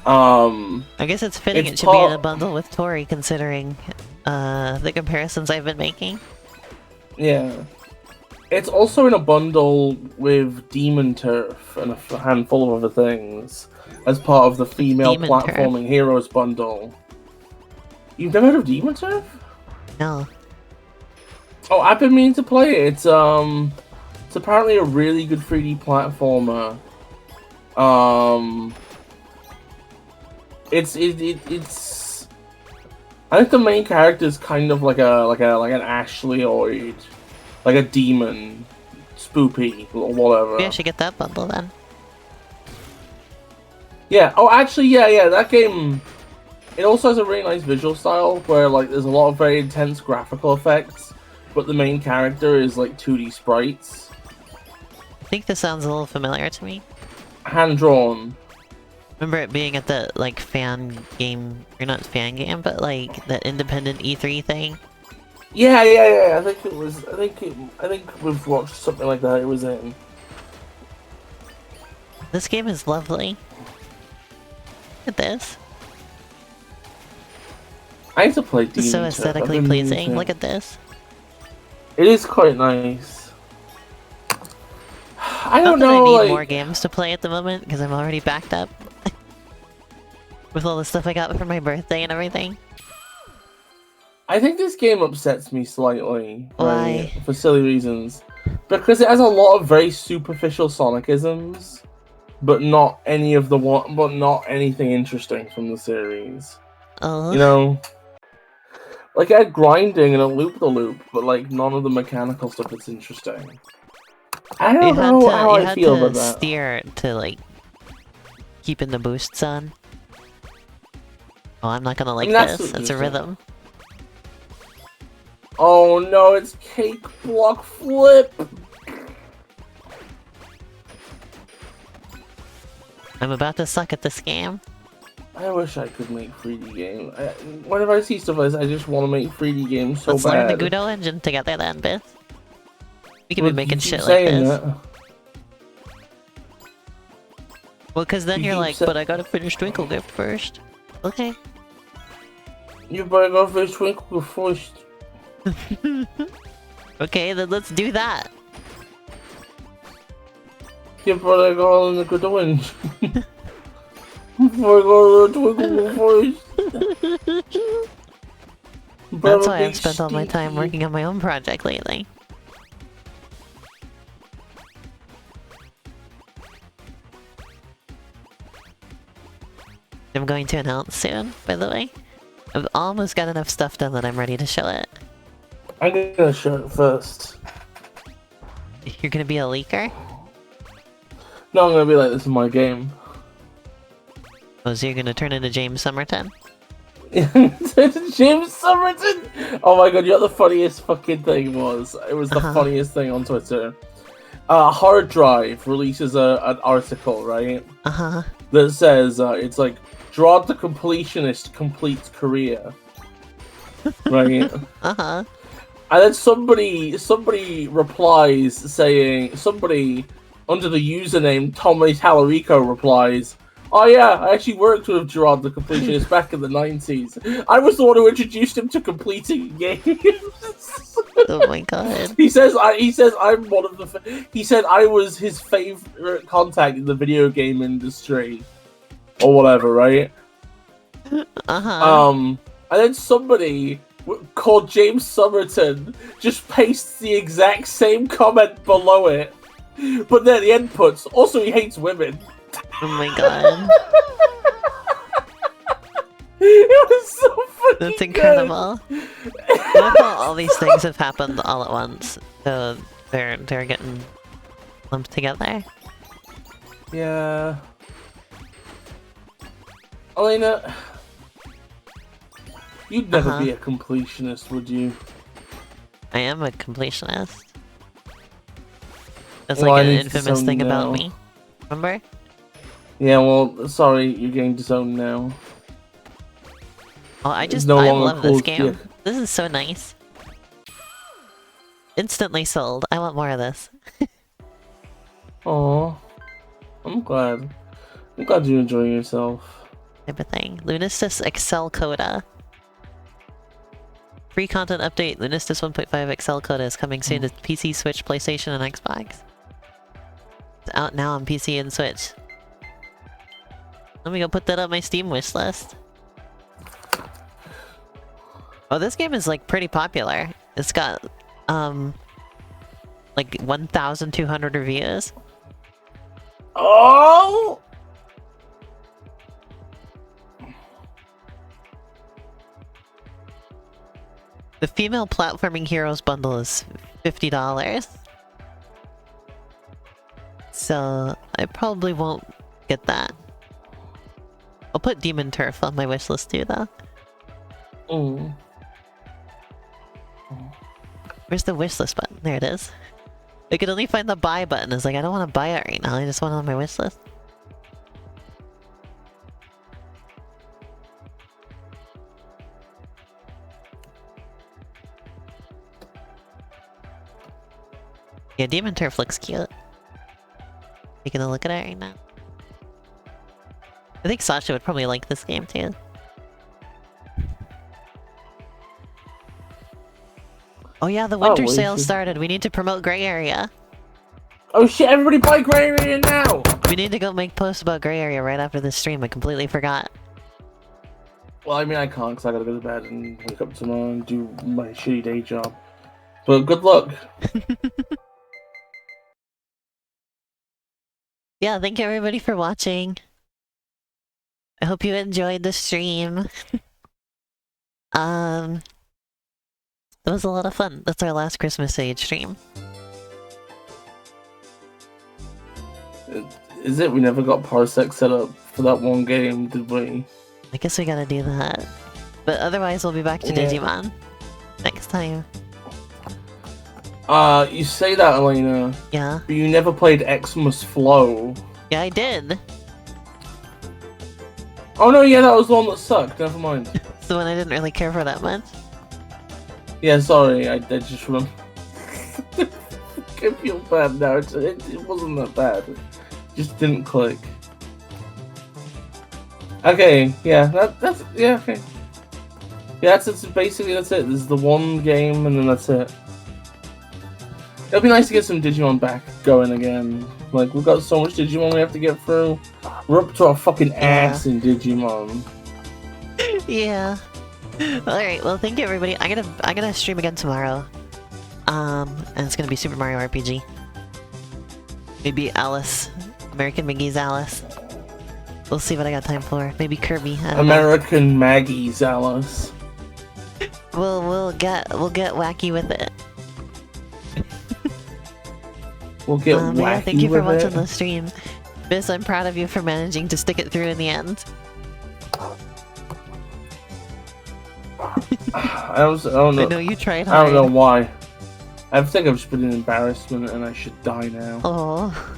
I guess it's fitting it should be in a bundle with Tori, considering, the comparisons I've been making. Yeah. It's also in a bundle with Demon Turf and a handful of other things as part of the female Demon platforming Turf? heroes bundle. You've never heard of Demon Turf? No. Oh, I've been meaning to play it. It's apparently a really good 3D platformer. It's. I think the main character is kind of like an Ashley-oid. Like a demon, spoopy, or whatever. Maybe I should get that bundle then. Yeah. Oh, actually, yeah. That game. It also has a really nice visual style where like there's a lot of very intense graphical effects, but the main character is like 2D sprites. I think this sounds a little familiar to me. Hand drawn. Remember it being at the like fan game, or not fan game, but like that independent E3 thing. Yeah. I think it was. I think we've watched something like that. It was in. This game is lovely. Look at this. I need to play Demon It's so Turf. aesthetically I've been meaning pleasing. to. Look at this. It is quite nice. I Not don't that know. I need Like, more games to play at the moment because I'm already backed up with all the stuff I got for my birthday and everything. I think this game upsets me slightly. Why? Right, for silly reasons. Because it has a lot of very superficial Sonicisms, but not not anything interesting from the series. Oh. You know, like it had grinding and a loop-the-loop, but like none of the mechanical stuff that's interesting. I don't know how I feel about that. Steer to like keeping the boosts on. Oh, I'm not gonna like that's this. what It's a you rhythm. Oh no, it's cake block flip! I'm about to suck at this game. I wish I could make 3D games. Whenever I see stuff like this, I just want to make 3D games so Let's bad. learn the Gudo engine together then, Biz. We could be But making you keep shit like saying this. that. Well, cause then You you're keep like, sa- but I gotta finish Twinkle Gift first. Okay. You better go for Twinkle first. Okay, then let's do that. You better go on the good ones. Before I go to the Twinkle first. That's why I've spent all my time working on my own project lately. I'm going to announce soon, by the way. I've almost got enough stuff done that I'm ready to show it. I'm gonna show it first. You're gonna be a leaker? No, I'm gonna be like, this is my game. Oh, so you're gonna turn into James Somerton? James Somerton! Oh my god, you know what the funniest fucking thing was? It was the funniest thing on Twitter. Hard Drive releases an article, right? Uh-huh. That says, it's like, draw the completionist completes career. Right? Uh-huh. And then somebody replies saying, somebody under the username Tommy Tallarico replies, Oh yeah, I actually worked with Gerard the Completionist back in the 90s. I was the one who introduced him to completing games. Oh my god. He says I'm one of the. He said I was his favorite contact in the video game industry, or whatever, right? And then somebody called James Somerton just pastes the exact same comment below it, but then the end puts, also he hates women. Oh my god. It was so fucking That's incredible. I thought all these things have happened all at once, so they're getting lumped together. Yeah. Elena, you'd never be a completionist, would you? I am a completionist. That's like an infamous thing about me. Remember? Yeah, well, sorry, you're getting disowned now. Oh, I love this game. This is so nice. Instantly sold. I want more of this. Aww. I'm glad. I'm glad you're enjoying yourself. Type of thing. Lunistice Excel Coda. Free content update. Lunistice 1.5 Excel Coda is coming soon to PC, Switch, PlayStation, and Xbox. It's out now on PC and Switch. Let me go put that on my Steam wishlist. Oh, this game is like pretty popular. It's got like 1,200 reviews. Oh! The female platforming heroes bundle is $50. So I probably won't get that. I'll put Demon Turf on my wishlist too, though. Oh. Where's the wishlist button? There it is. I could only find the buy button. It's like, I don't want to buy it right now. I just want it on my wishlist. Yeah, Demon Turf looks cute. Taking a look at it right now. I think Sasha would probably like this game too. Oh yeah, the winter sale started. We need to promote Gray Area. Oh shit, everybody buy Gray Area now! We need to go make posts about Gray Area right after this stream. I completely forgot. Well, I mean, I can't because I gotta go to bed and wake up tomorrow and do my shitty day job. But good luck. Yeah, thank you everybody for watching. I hope you enjoyed the stream. It was a lot of fun. That's our last Christmas Age stream. Is it? We never got Parsec set up for that one game, did we? I guess we gotta do that. But otherwise, we'll be back to Digimon next time. You say that, Elena. Yeah. But you never played Xmas Flow. Yeah, I did. Oh no, yeah, that was the one that sucked. Never mind. It's the one I didn't really care for that much. Yeah, sorry, I just remember. I feel bad now. It wasn't that bad. It just didn't click. Okay, yeah, that's yeah, okay. Yeah, that's basically that's it. This is the one game, and then that's it. It'll be nice to get some Digimon back going again. Like, we've got so much Digimon we have to get through. We're up to our fucking ass in Digimon. Yeah. Alright, well thank you everybody. I'm gonna stream again tomorrow. And it's gonna be Super Mario RPG. Maybe Alice. American Maggie's Alice. We'll see what I got time for. Maybe Kirby. American Maggie's Alice. We'll get wacky with it. We'll get wacky yeah, thank you for with watching the stream. Biz, I'm proud of you for managing to stick it through in the end. I don't know. I know you tried hard. I don't know why. I think I've just been an embarrassment and I should die now. Oh.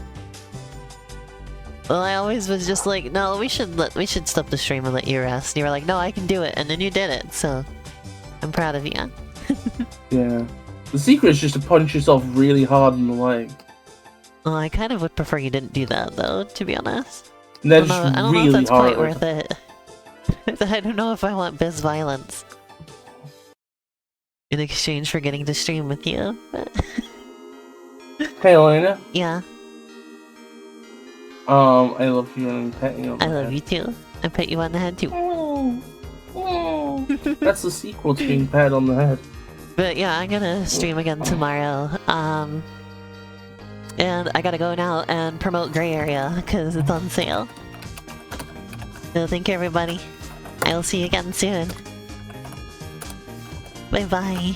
Well, I always was just like, no, we should stop the stream and let you rest. You were like, no, I can do it, and then you did it. So, I'm proud of you. Yeah. The secret is just to punch yourself really hard in the leg. Well, I kind of would prefer you didn't do that, though, to be honest. And that's I don't know if really that's hard. quite worth it. I don't know if I want Biz violence in exchange for getting to stream with you. But Hey, Elena. yeah, I love you and I'm petting you on the I love head. you too. I pet you on the head too. That's the sequel to being pat on the head. But yeah, I'm gonna stream again tomorrow. And I gotta go now and promote Gray Area because it's on sale. So thank you everybody. I will see you again soon. Bye bye.